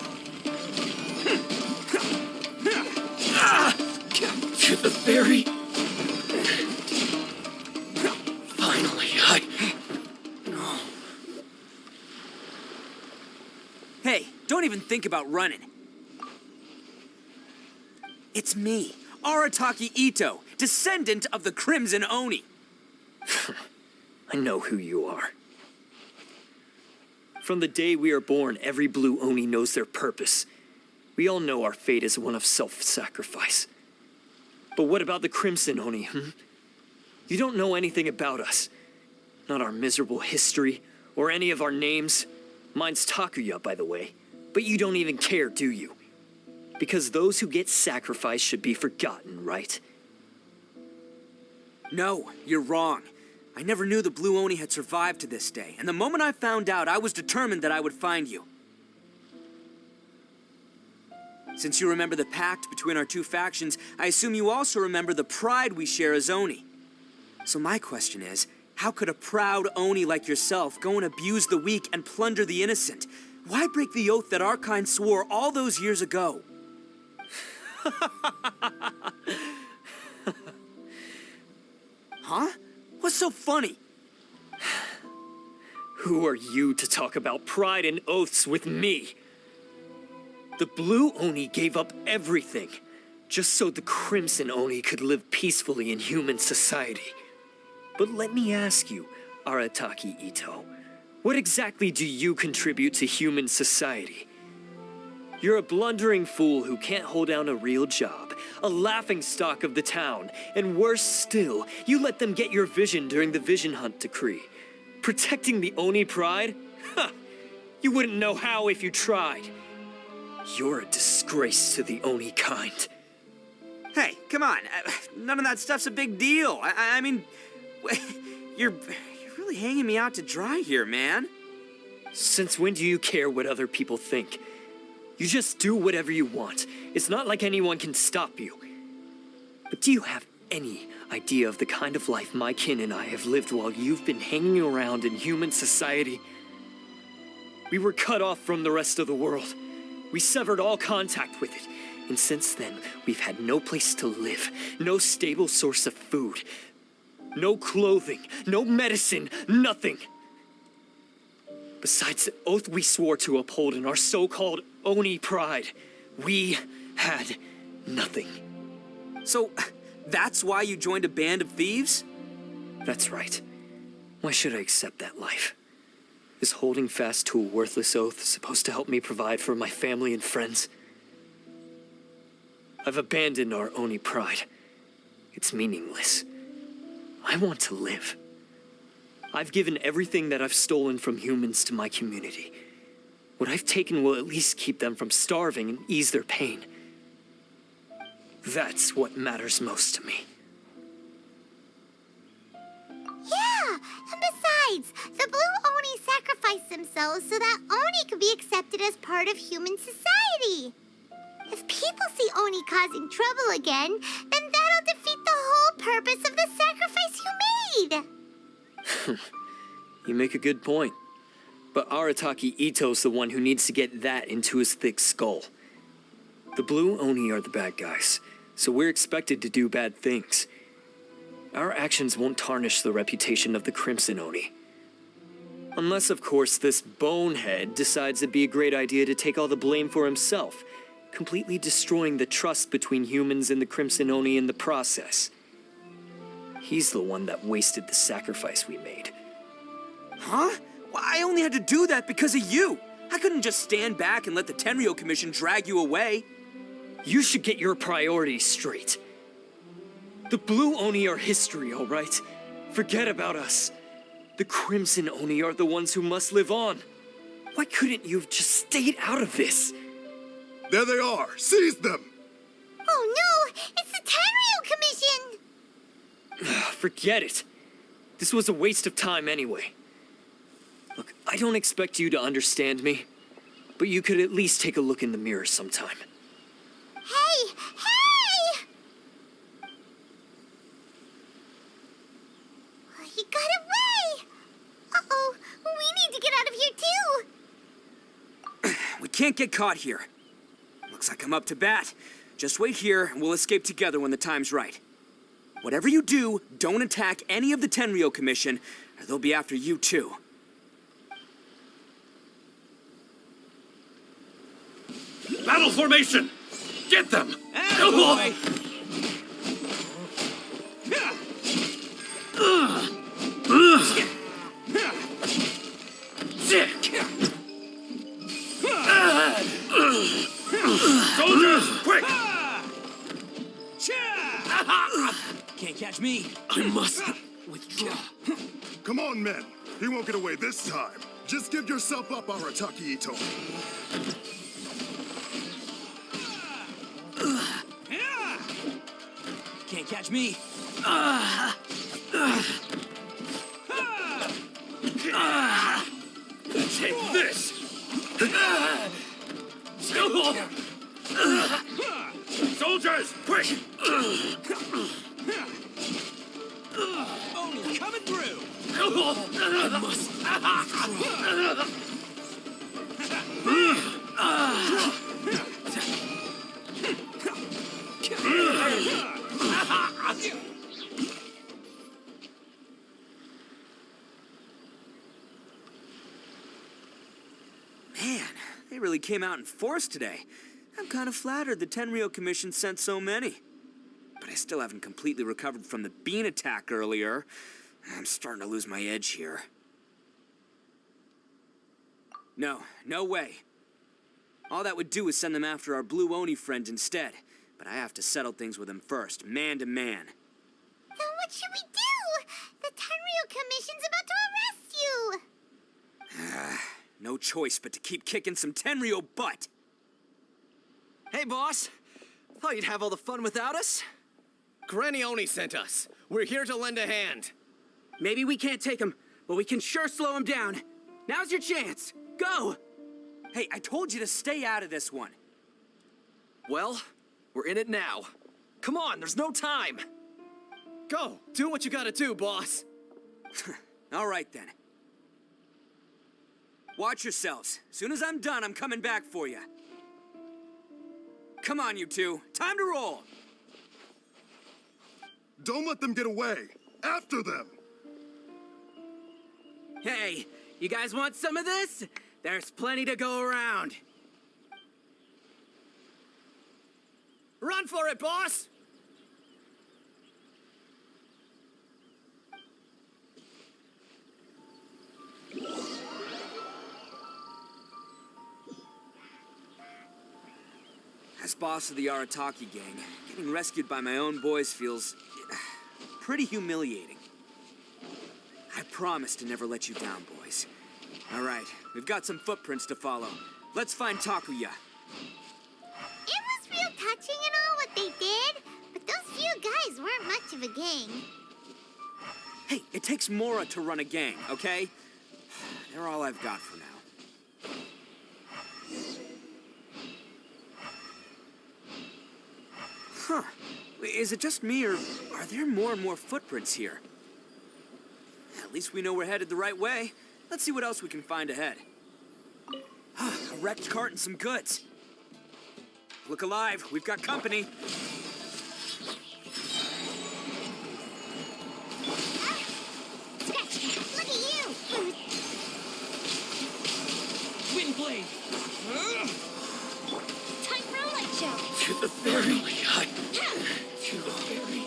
To the ferry. Finally, Hey, don't even think about running. It's me, Arataki Ito, descendant of the Crimson Oni. I know who you are. From the day we are born, every blue Oni knows their purpose. We all know our fate is one of self-sacrifice. But what about the Crimson Oni, You don't know anything about us. Not our miserable history, or any of our names. Mine's Takuya, by the way. But you don't even care, do you? Because those who get sacrificed should be forgotten, right? No, you're wrong. I never knew the Blue Oni had survived to this day, and the moment I found out, I was determined that I would find you. Since you remember the pact between our two factions, I assume you also remember the pride we share as Oni. So my question is, how could a proud Oni like yourself go and abuse the weak and plunder the innocent? Why break the oath that our kind swore all those years ago? Huh? What's so funny? Who are you to talk about pride and oaths with me? The Blue Oni gave up everything, just so the Crimson Oni could live peacefully in human society. But let me ask you, Arataki Ito, what exactly do you contribute to human society? You're a blundering fool who can't hold down a real job, a laughingstock of the town, and worse still, you let them get your vision during the Vision Hunt decree. Protecting the Oni pride? Ha! You wouldn't know how if you tried. You're a disgrace to the Oni kind. Hey, come on. None of that stuff's a big deal. I mean, you're really hanging me out to dry here, man. Since when do you care what other people think? You just do whatever you want. It's not like anyone can stop you. But do you have any idea of the kind of life my kin and I have lived while you've been hanging around in human society? We were cut off from the rest of the world. We severed all contact with it. And since then, we've had no place to live, no stable source of food, no clothing, no medicine, nothing. Besides the oath we swore to uphold in our so-called Oni pride, we had nothing. So, that's why you joined a band of thieves? That's right. Why should I accept that life? Is holding fast to a worthless oath supposed to help me provide for my family and friends? I've abandoned our Oni pride. It's meaningless. I want to live. I've given everything that I've stolen from humans to my community. What I've taken will at least keep them from starving and ease their pain. That's what matters most to me. Yeah, and besides, the Blue Oni sacrificed themselves so that Oni could be accepted as part of human society. If people see Oni causing trouble again, then that'll defeat the whole purpose of the sacrifice you made. You make a good point. But Arataki Ito's the one who needs to get that into his thick skull. The Blue Oni are the bad guys, so we're expected to do bad things. Our actions won't tarnish the reputation of the Crimson Oni. Unless, of course, this bonehead decides it'd be a great idea to take all the blame for himself, completely destroying the trust between humans and the Crimson Oni in the process. He's the one that wasted the sacrifice we made. Huh? Well, I only had to do that because of you. I couldn't just stand back and let the Tenryo Commission drag you away. You should get your priorities straight. The Blue Oni are history, all right? Forget about us. The Crimson Oni are the ones who must live on. Why couldn't you have just stayed out of this? There they are! Seize them! Oh no! It's the Tenryu Commission! Forget it. This was a waste of time anyway. Look, I don't expect you to understand me, but you could at least take a look in the mirror sometime. Hey! Hey! He got away! Uh-oh, we need to get out of here too! We can't get caught here. Looks like I'm up to bat. Just wait here, and we'll escape together when the time's right. Whatever you do, don't attack any of the Tenryu Commission, or they'll be after you too. Battle formation! Get them! Boy! Soldiers, quick! Can't catch me. I must withdraw. Come on, men. He won't get away this time. Just give yourself up, Arataki Ito. Can't catch me. Take this! Soldiers, quick! Only coming through. I must Man, they really came out in force today. I'm kind of flattered the Tenryu Commission sent so many. But I still haven't completely recovered from the bean attack earlier. I'm starting to lose my edge here. No way. All that would do is send them after our Blue Oni friend instead. But I have to settle things with him first, man to man. Then what should we do? The Tenryu Commission's about to arrest you! No choice but to keep kicking some Tenryu butt. Hey, boss. Thought you'd have all the fun without us? Granny Oni sent us. We're here to lend a hand. Maybe we can't take him, but we can sure slow him down. Now's your chance. Go! Hey, I told you to stay out of this one. Well, we're in it now. Come on, there's no time. Go, do what you gotta do, boss. All right, then. Watch yourselves. Soon as I'm done, I'm coming back for you. Come on, you two. Time to roll. Don't let them get away. After them. Hey, you guys want some of this? There's plenty to go around. Run for it, boss! As boss of the Arataki gang, getting rescued by my own boys feels pretty humiliating. I promise to never let you down, boys. All right, we've got some footprints to follow. Let's find Takuya. It was real touching and all what they did, but those few guys weren't much of a gang. Hey, it takes Mora to run a gang, okay? They're all I've got for now. Huh. Is it just me, or are there more and more footprints here? At least we know we're headed the right way. Let's see what else we can find ahead. A wrecked cart and some goods. Look alive, we've got company. Scratch, look at you! Windblade! Time for a light show! To the ferry! To the ferry!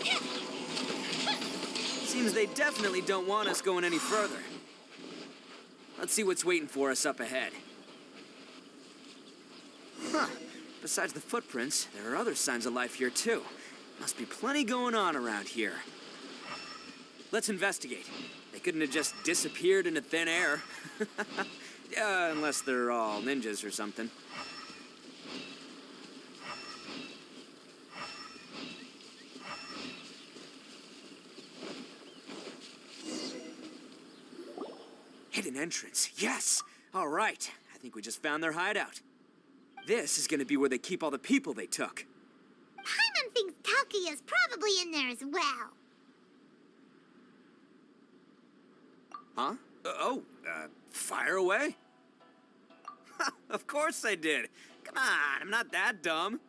Seems they definitely don't want us going any further. Let's see what's waiting for us up ahead. Huh. Besides the footprints, there are other signs of life here too. Must be plenty going on around here. Let's investigate. They couldn't have just disappeared into thin air. Unless they're all ninjas or something. Hidden entrance, yes! All right, I think we just found their hideout. This is gonna be where they keep all the people they took. Paimon thinks Taki is probably in there as well. Huh? Fire away? Of course I did. Come on, I'm not that dumb.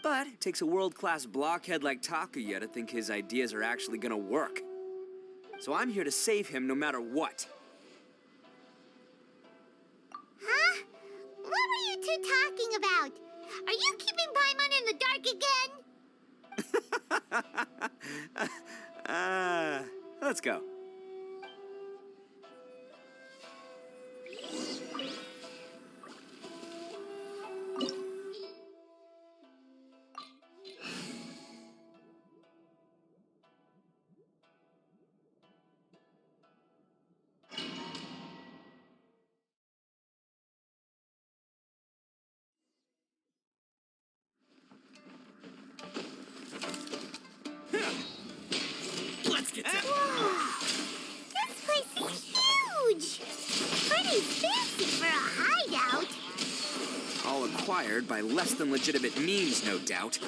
But it takes a world-class blockhead like Takuya to think his ideas are actually gonna work. So I'm here to save him no matter what. Huh? What were you two talking about? Are you keeping Paimon in the dark again? Let's go. Let's get down. Whoa! This place is huge! Pretty fancy for a hideout. All acquired by less than legitimate means, no doubt.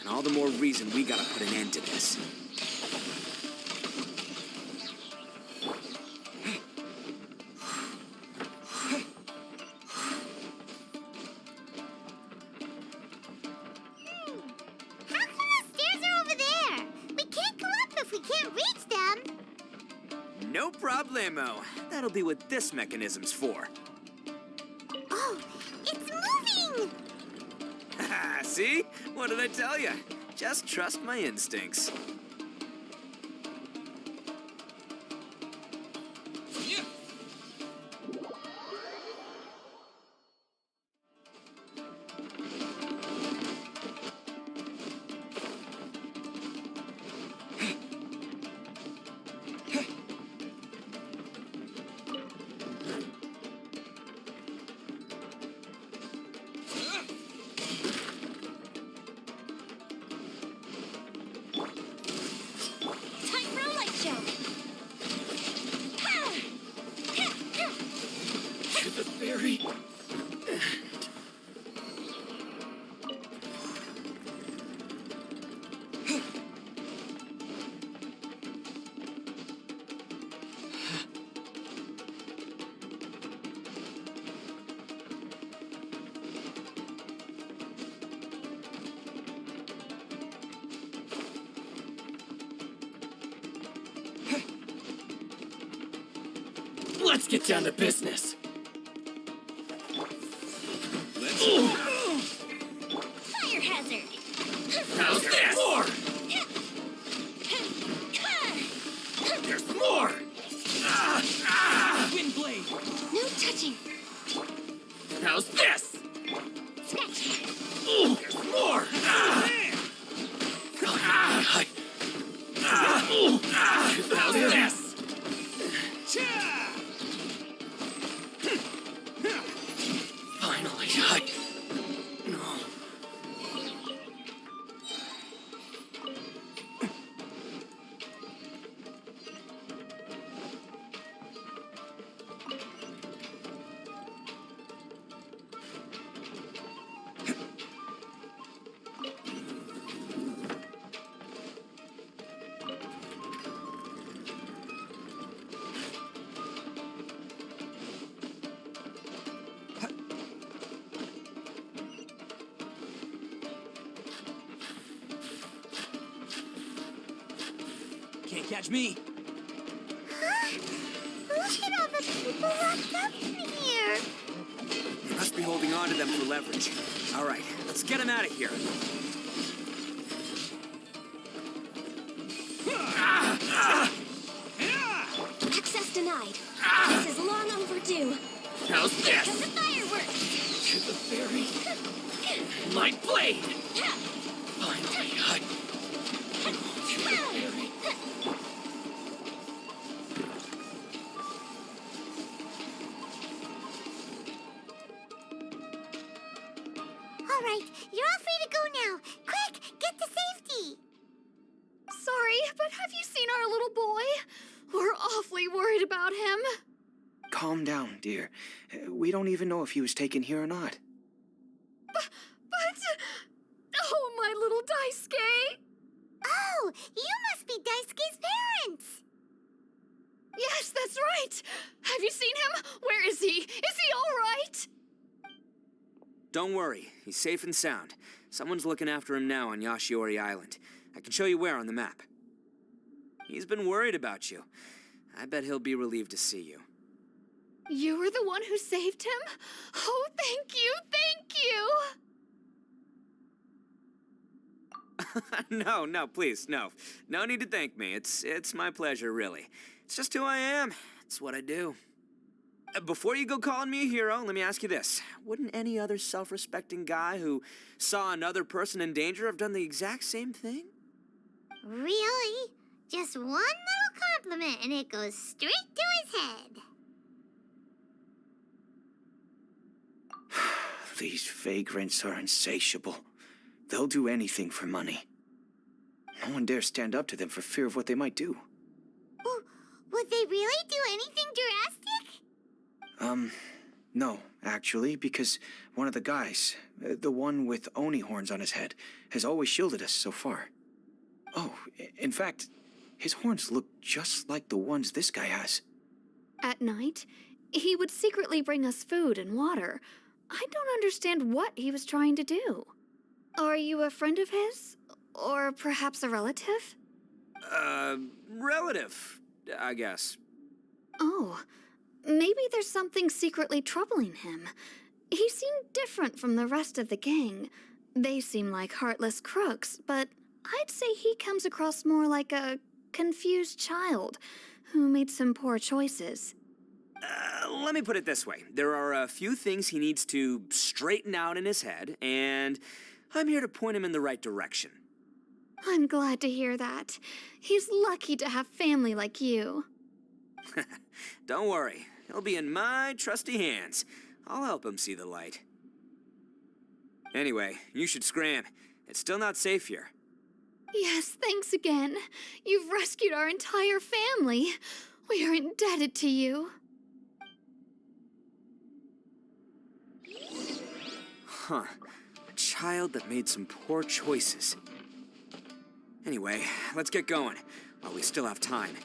And all the more reason we gotta put an end to this. How come the stairs are over there? We can't go up if we can't reach them. No problemo. That'll be what this mechanism's for. Oh, it's moving! See? What did I tell you? Just trust my instincts. Time for a light show. To the ferry. Let's get down to business. Fire hazard. How's this? More! There's more! Wind blade. No touching. How's this? Scratch. There's more! How's this? Finally, no. Can't catch me. Huh? Look at all the people locked up in here. They must be holding on to them for leverage. All right, let's get them out of here. Access denied. This is long overdue. How's Here come this? the fireworks. To the ferry. my blade! Finally, I won't you weary. All right, you're all free to go now. Quick, get to safety. Sorry, but have you seen our little boy? We're awfully worried about him. Calm down, dear. We don't even know if he was taken here or not. But... Oh, my little Daisuke! Oh, you must be Daisuke's parents. Yes, that's right! Have you seen him? Where is he? Is he all right? Don't worry, he's safe and sound. Someone's looking after him now on Yashiori Island. I can show you where on the map. He's been worried about you. I bet he'll be relieved to see you. You were the one who saved him? Oh, thank you, thank you! No, please, no. No need to thank me. It's my pleasure, really. It's just who I am. It's what I do. Before you go calling me a hero, let me ask you this. Wouldn't any other self-respecting guy who saw another person in danger have done the exact same thing? Really? Just one little compliment and it goes straight to his head. These vagrants are insatiable. They'll do anything for money. No one dares stand up to them for fear of what they might do. Would they really do anything drastic? No, actually, because one of the guys, the one with Oni horns on his head, has always shielded us so far. Oh, in fact, his horns look just like the ones this guy has. At night, he would secretly bring us food and water. I don't understand what he was trying to do. Are you a friend of his? Or perhaps a relative? Relative, I guess. Oh, maybe there's something secretly troubling him. He seemed different from the rest of the gang. They seem like heartless crooks, but I'd say he comes across more like a confused child who made some poor choices. Let me put it this way. There are a few things he needs to straighten out in his head, and I'm here to point him in the right direction. I'm glad to hear that. He's lucky to have family like you. Don't worry. He'll be in my trusty hands. I'll help him see the light. Anyway, you should scram. It's still not safe here. Yes, thanks again. You've rescued our entire family. We are indebted to you. Huh. A child that made some poor choices. Anyway, let's get going, while we still have time.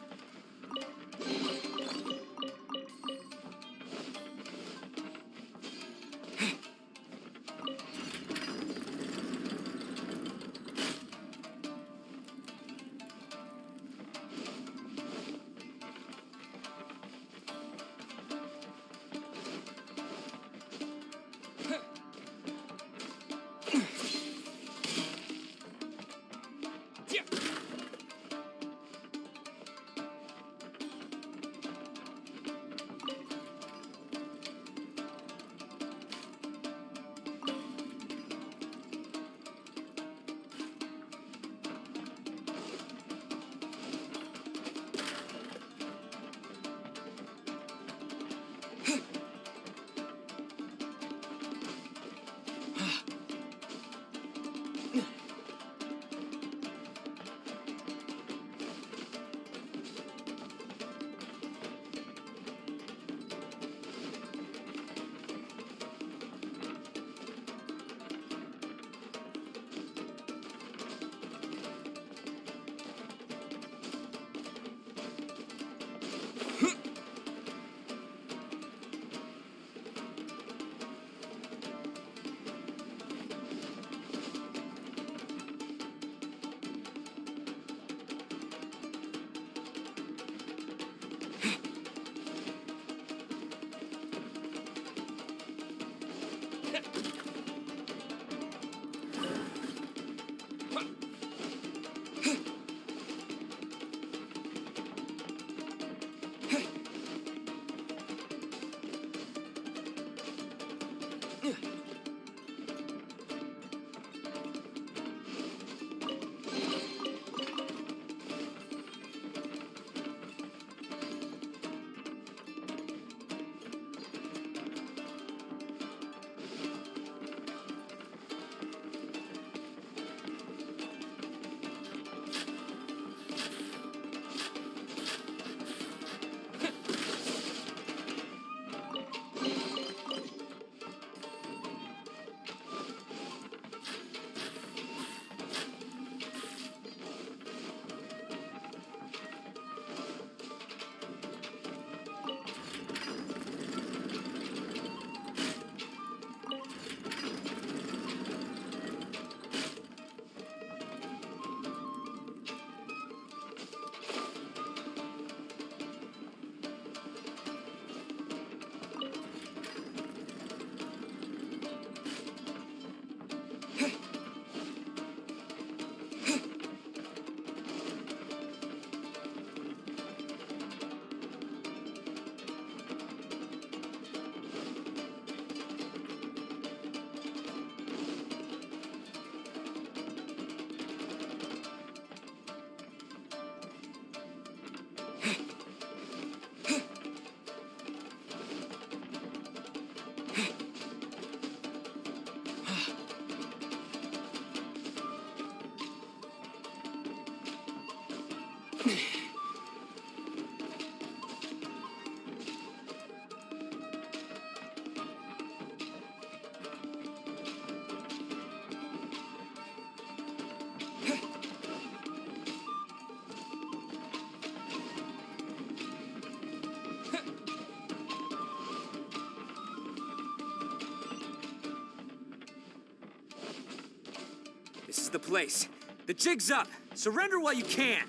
the place. The jig's up. Surrender while you can.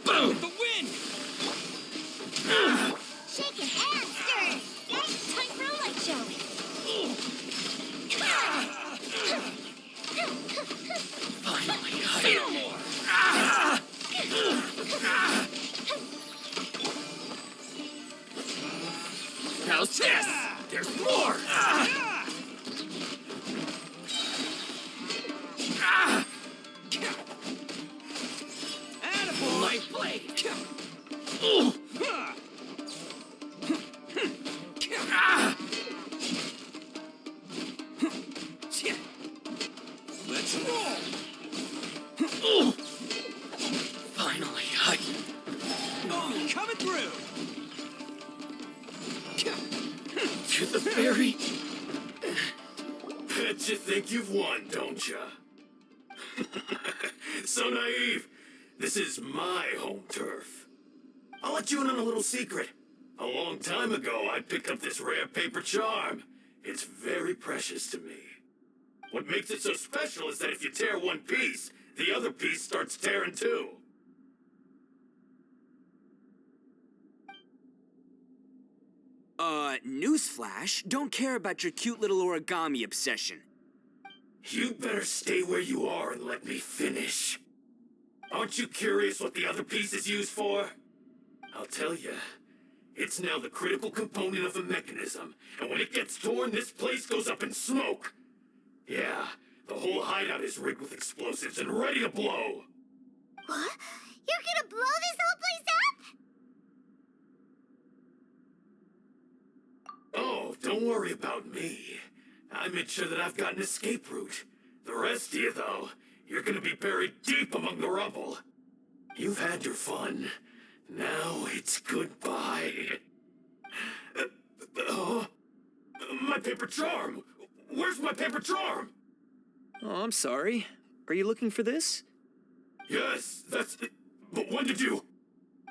Boom! The wind! Shake it and stir. It's time for a light show. Finally, Still more. How's this? There's more! Attaboy! Blade! Let's roll! Finally, Oh, coming through! to the ferry. Bet you think you've won, don't ya? So naive. This is my home turf. I'll let you in on a little secret. A long time ago, I picked up this rare paper charm. It's very precious to me. What makes it so special is that if you tear one piece, the other piece starts tearing too. Newsflash, don't care about your cute little origami obsession. You'd better stay where you are and let me finish. Aren't you curious what the other piece is used for? I'll tell you. It's now the critical component of a mechanism, and when it gets torn, this place goes up in smoke. Yeah, the whole hideout is rigged with explosives and ready to blow. What? You're gonna blow this whole place up? Oh, don't worry about me. I made sure that I've got an escape route. The rest of you, though, you're gonna be buried deep among the rubble. You've had your fun. Now it's goodbye. My paper charm! Where's my paper charm? Oh, I'm sorry. Are you looking for this? Yes, that's it. But when did you...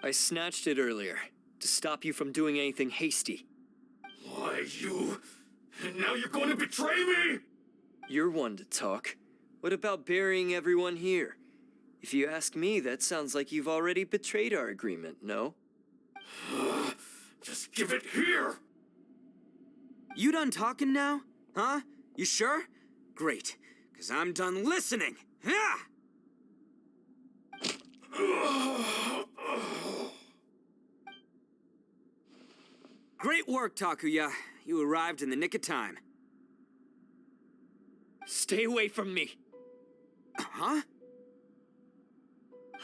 I snatched it earlier, to stop you from doing anything hasty. Why, you... And now you're going to betray me? You're one to talk. What about burying everyone here? If you ask me, that sounds like you've already betrayed our agreement, no? Just give it here! You done talking now? Huh? You sure? Great, because I'm done listening. Ah! Great work, Takuya. You arrived in the nick of time. Stay away from me. Huh?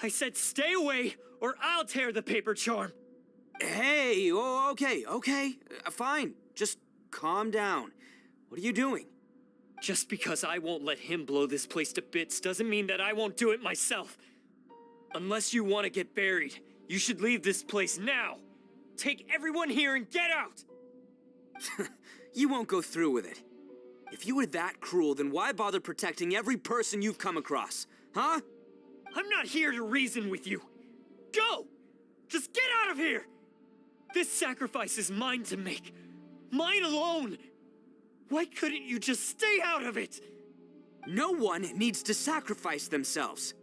I said stay away, or I'll tear the paper charm. Hey, oh, okay. Fine. Just calm down. What are you doing? Just because I won't let him blow this place to bits doesn't mean that I won't do it myself. Unless you want to get buried, you should leave this place now. Take everyone here and get out! You won't go through with it. If you were that cruel, then why bother protecting every person you've come across? Huh? I'm not here to reason with you. Go! Just get out of here! This sacrifice is mine to make. Mine alone! Why couldn't you just stay out of it? No one needs to sacrifice themselves.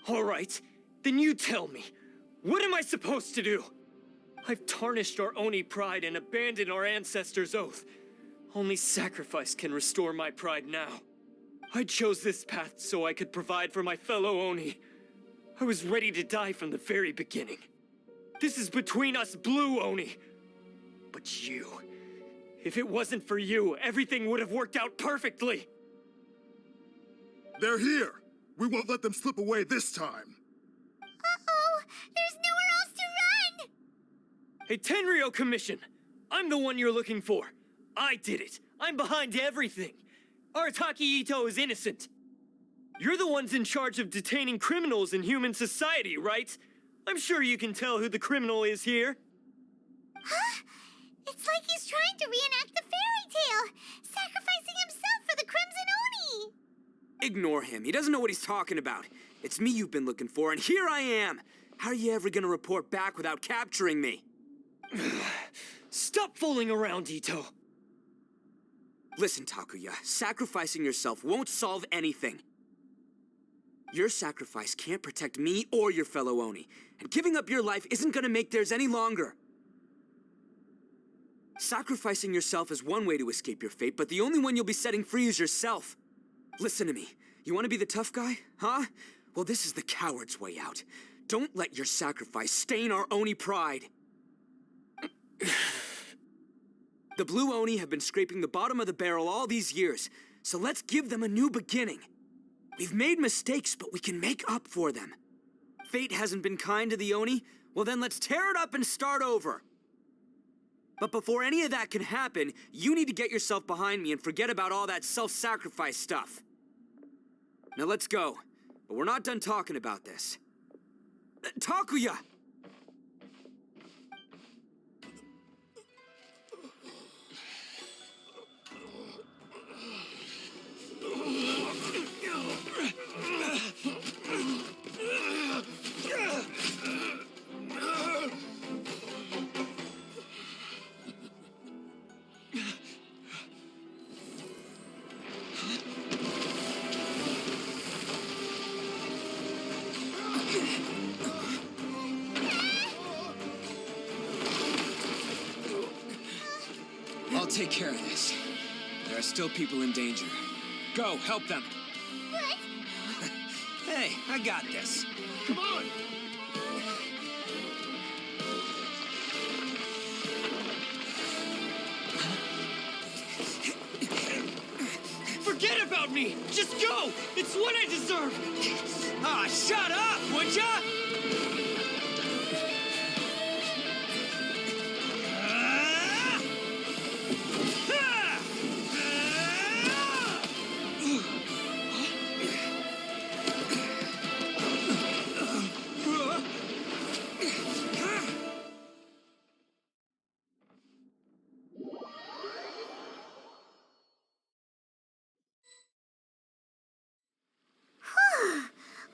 All right, then you tell me. What am I supposed to do? I've tarnished our Oni pride and abandoned our ancestors' oath. Only sacrifice can restore my pride now. I chose this path so I could provide for my fellow Oni. I was ready to die from the very beginning. This is between us Blue Oni. But you... If it wasn't for you, everything would have worked out perfectly. They're here. We won't let them slip away this time. Uh-oh! There's nowhere else to run! Hey, Tenryo Commission! I'm the one you're looking for. I did it. I'm behind everything. Arataki Ito is innocent. You're the ones in charge of detaining criminals in human society, right? I'm sure you can tell who the criminal is here. Huh? It's like he's trying to reenact the fairy tale, sacrificing himself for the Crimson Oni. Ignore him. He doesn't know what he's talking about. It's me you've been looking for, and here I am. How are you ever gonna report back without capturing me? Stop fooling around, Ito. Listen, Takuya, sacrificing yourself won't solve anything. Your sacrifice can't protect me or your fellow Oni, and giving up your life isn't gonna make theirs any longer. Sacrificing yourself is one way to escape your fate, but the only one you'll be setting free is yourself. Listen to me. You want to be the tough guy, huh? Well, this is the coward's way out. Don't let your sacrifice stain our Oni pride. The Blue Oni have been scraping the bottom of the barrel all these years, so let's give them a new beginning. We've made mistakes, but we can make up for them. Fate hasn't been kind to the Oni, well then let's tear it up and start over. But before any of that can happen, you need to get yourself behind me and forget about all that self-sacrifice stuff. Now let's go, but we're not done talking about this. Takuya! I'll take care of this. There are still people in danger. Go, help them. What? Hey, I got this. Come on! Forget about me! Just go! It's what I deserve! Ah, shut up, would ya?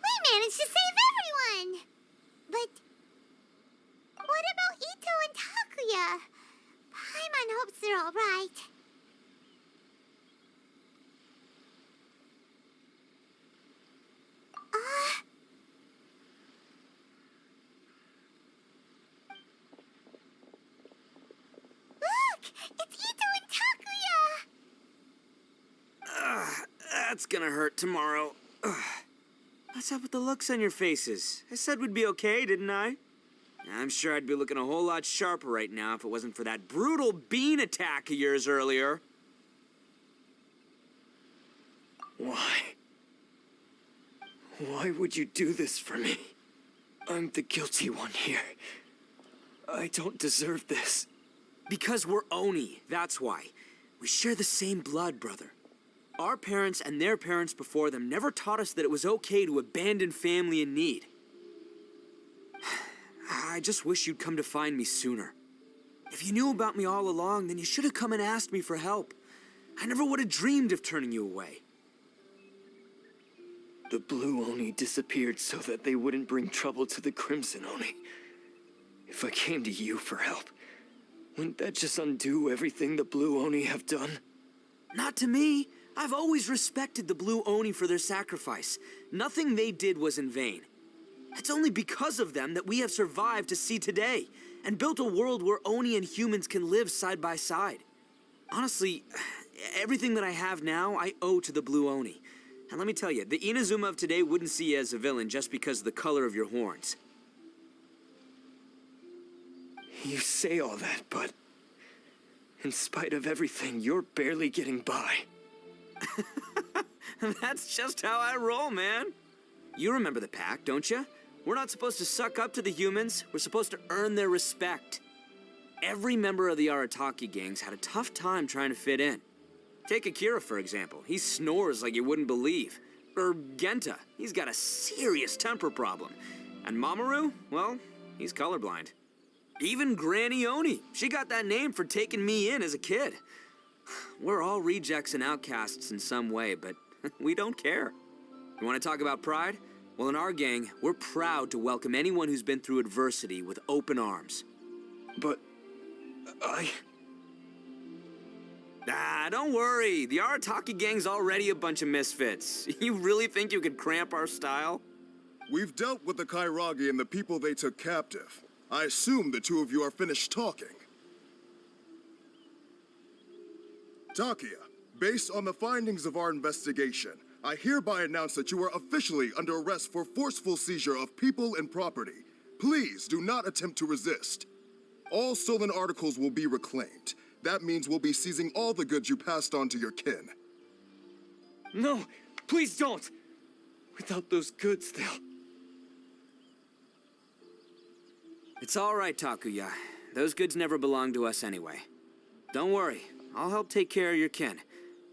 We managed to save everyone! But what about Ito and Takuya? Paimon hopes they're all right. Look! It's Ito and Takuya! That's gonna hurt tomorrow. What's up with the looks on your faces? I said we'd be okay, didn't I? I'm sure I'd be looking a whole lot sharper right now if it wasn't for that brutal bean attack of yours earlier. Why? Why would you do this for me? I'm the guilty one here. I don't deserve this. Because we're Oni, that's why. We share the same blood, brother. Our parents and their parents before them never taught us that it was okay to abandon family in need. I just wish you'd come to find me sooner. If you knew about me all along, then you should have come and asked me for help. I never would have dreamed of turning you away. The Blue Oni disappeared so that they wouldn't bring trouble to the Crimson Oni. If I came to you for help, wouldn't that just undo everything the Blue Oni have done? Not to me. I've always respected the Blue Oni for their sacrifice. Nothing they did was in vain. It's only because of them that we have survived to see today, and built a world where Oni and humans can live side by side. Honestly, everything that I have now, I owe to the Blue Oni. And let me tell you, the Inazuma of today wouldn't see you as a villain just because of the color of your horns. You say all that, but in spite of everything, you're barely getting by. That's just how I roll, man. You remember the pact, don't you? We're not supposed to suck up to the humans. We're supposed to earn their respect. Every member of the Arataki gangs had a tough time trying to fit in. Take Akira, for example. He snores like you wouldn't believe. Or Genta. He's got a serious temper problem. And Mamoru, well, he's colorblind. Even Granny Oni. She got that name for taking me in as a kid. We're all rejects and outcasts in some way, but we don't care. You want to talk about pride? Well, in our gang, we're proud to welcome anyone who's been through adversity with open arms. But Ah, don't worry. The Arataki gang's already a bunch of misfits. You really think you could cramp our style? We've dealt with the Kairagi and the people they took captive. I assume the two of you are finished talking. Takia, based on the findings of our investigation, I hereby announce that you are officially under arrest for forceful seizure of people and property. Please do not attempt to resist. All stolen articles will be reclaimed. That means we'll be seizing all the goods you passed on to your kin. No, please don't! Without those goods, they'll... It's all right, Takuya. Those goods never belonged to us anyway. Don't worry, I'll help take care of your kin.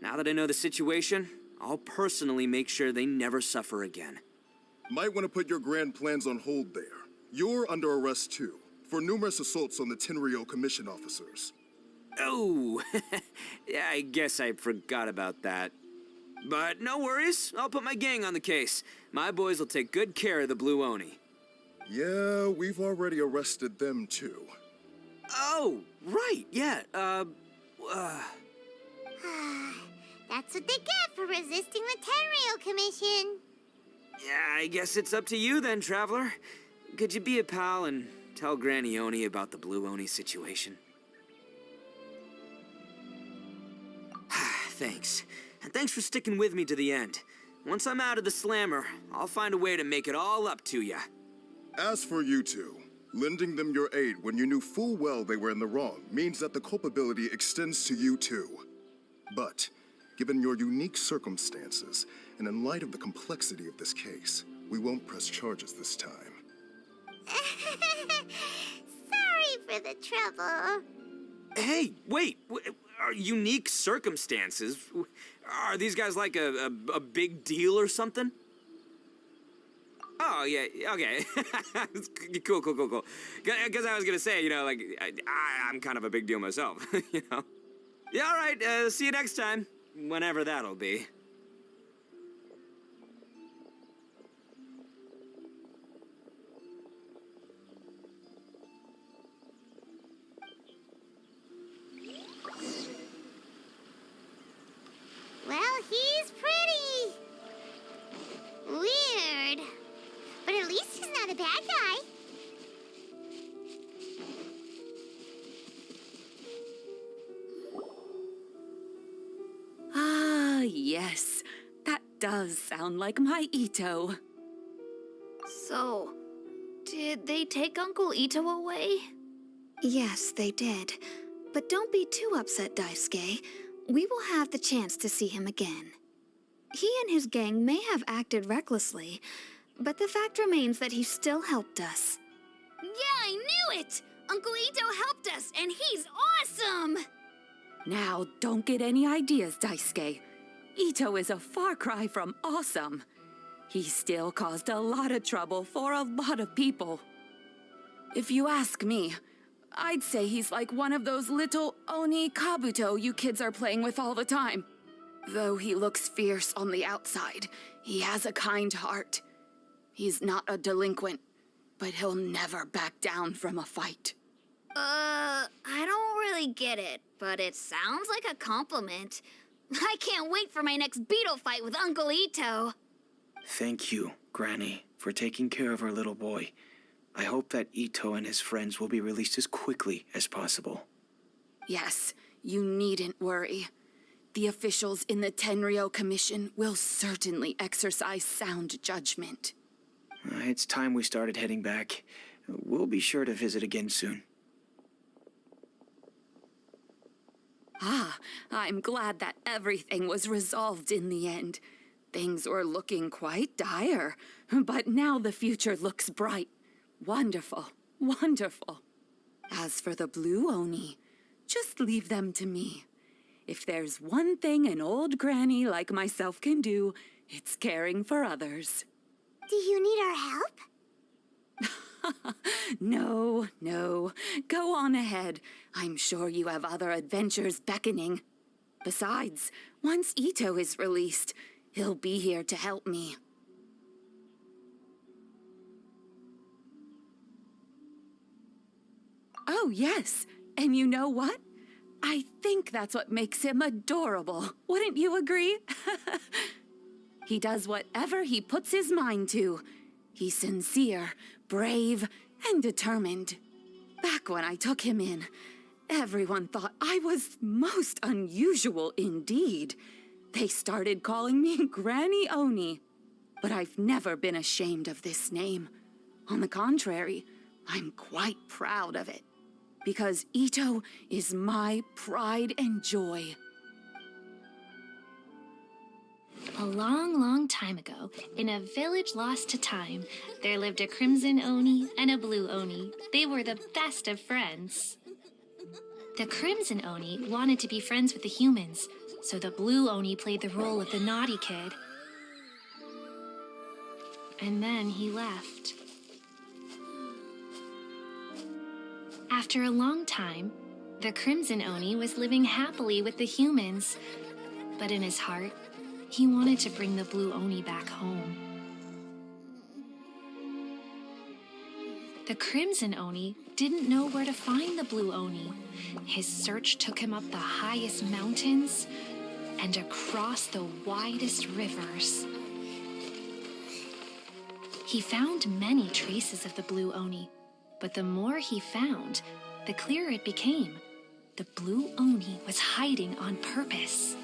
Now that I know the situation, I'll personally make sure they never suffer again. Might want to put your grand plans on hold there. You're under arrest too, for numerous assaults on the Tenryou Commission officers. Oh, yeah, I guess I forgot about that. But no worries, I'll put my gang on the case. My boys will take good care of the Blue Oni. Yeah, we've already arrested them too. Oh, right, yeah, That's what they get for resisting the Tenryou Commission. yeah, I guess it's up to you then, Traveler. Could you be a pal and tell Granny Oni about the Blue Oni situation? Thanks. And thanks for sticking with me to the end. Once I'm out of the slammer, I'll find a way to make it all up to ya. As for you two, lending them your aid when you knew full well they were in the wrong means that the culpability extends to you too. But, given your unique circumstances, and in light of the complexity of this case, we won't press charges this time. Sorry for the trouble. Hey, wait, are unique circumstances? Are these guys like a big deal or something? Oh, yeah, okay. Cool. Because I was gonna say, you know, like, I'm kind of a big deal myself, you know? Yeah, all right, see you next time, whenever that'll be. Well, he's pretty. Weird. But at least he's not a bad guy. Ah, yes. That does sound like my Ito. So, did they take Uncle Ito away? Yes, they did. But don't be too upset, Daisuke. We will have the chance to see him again. He and his gang may have acted recklessly, but the fact remains that he still helped us. Yeah, I knew it! Uncle Ito helped us, and he's awesome! Now, don't get any ideas, Daisuke. Ito is a far cry from awesome. He still caused a lot of trouble for a lot of people. If you ask me, I'd say he's like one of those little Oni Kabuto you kids are playing with all the time. Though he looks fierce on the outside, he has a kind heart. He's not a delinquent, but he'll never back down from a fight. I don't really get it, but it sounds like a compliment. I can't wait for my next beetle fight with Uncle Ito. Thank you, Granny, for taking care of our little boy. I hope that Ito and his friends will be released as quickly as possible. Yes, you needn't worry. The officials in the Tenryou Commission will certainly exercise sound judgment. It's time we started heading back. We'll be sure to visit again soon. Ah, I'm glad that everything was resolved in the end. Things were looking quite dire, but now the future looks bright. Wonderful, wonderful. As for the Blue Oni, just leave them to me. If there's one thing an old granny like myself can do, it's caring for others. Do you need our help? No. Go on ahead. I'm sure you have other adventures beckoning. Besides, once Ito is released, he'll be here to help me. Oh, yes. And you know what? I think that's what makes him adorable. Wouldn't you agree? He does whatever he puts his mind to. He's sincere, brave, and determined. Back when I took him in, everyone thought I was most unusual indeed. They started calling me Granny Oni. But I've never been ashamed of this name. On the contrary, I'm quite proud of it. Because Ito is my pride and joy. A long, long time ago, in a village lost to time, there lived a crimson Oni and a blue Oni. They were the best of friends. The crimson Oni wanted to be friends with the humans, so the blue Oni played the role of the naughty kid. And then he left. After a long time, the crimson Oni was living happily with the humans, but in his heart, he wanted to bring the blue Oni back home. The crimson Oni didn't know where to find the blue Oni. His search took him up the highest mountains and across the widest rivers. He found many traces of the blue Oni, but the more he found, the clearer it became. The blue Oni was hiding on purpose.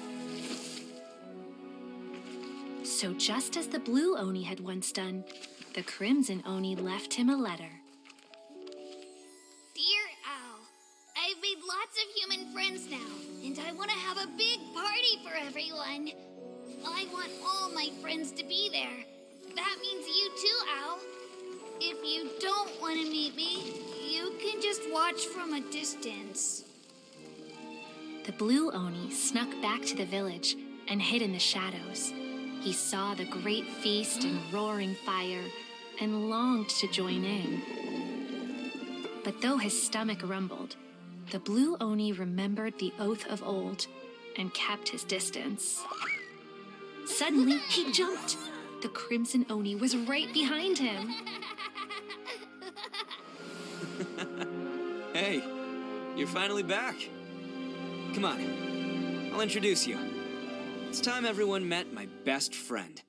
So just as the blue Oni had once done, the crimson Oni left him a letter. Dear Owl, I've made lots of human friends now, and I want to have a big party for everyone. I want all my friends to be there. That means you too, Owl. If you don't want to meet me, you can just watch from a distance. The blue Oni snuck back to the village and hid in the shadows. He saw the great feast and roaring fire and longed to join in. But though his stomach rumbled, the blue Oni remembered the oath of old and kept his distance. Suddenly, he jumped. The crimson Oni was right behind him. Hey, you're finally back. Come on, I'll introduce you. It's time everyone met my best friend.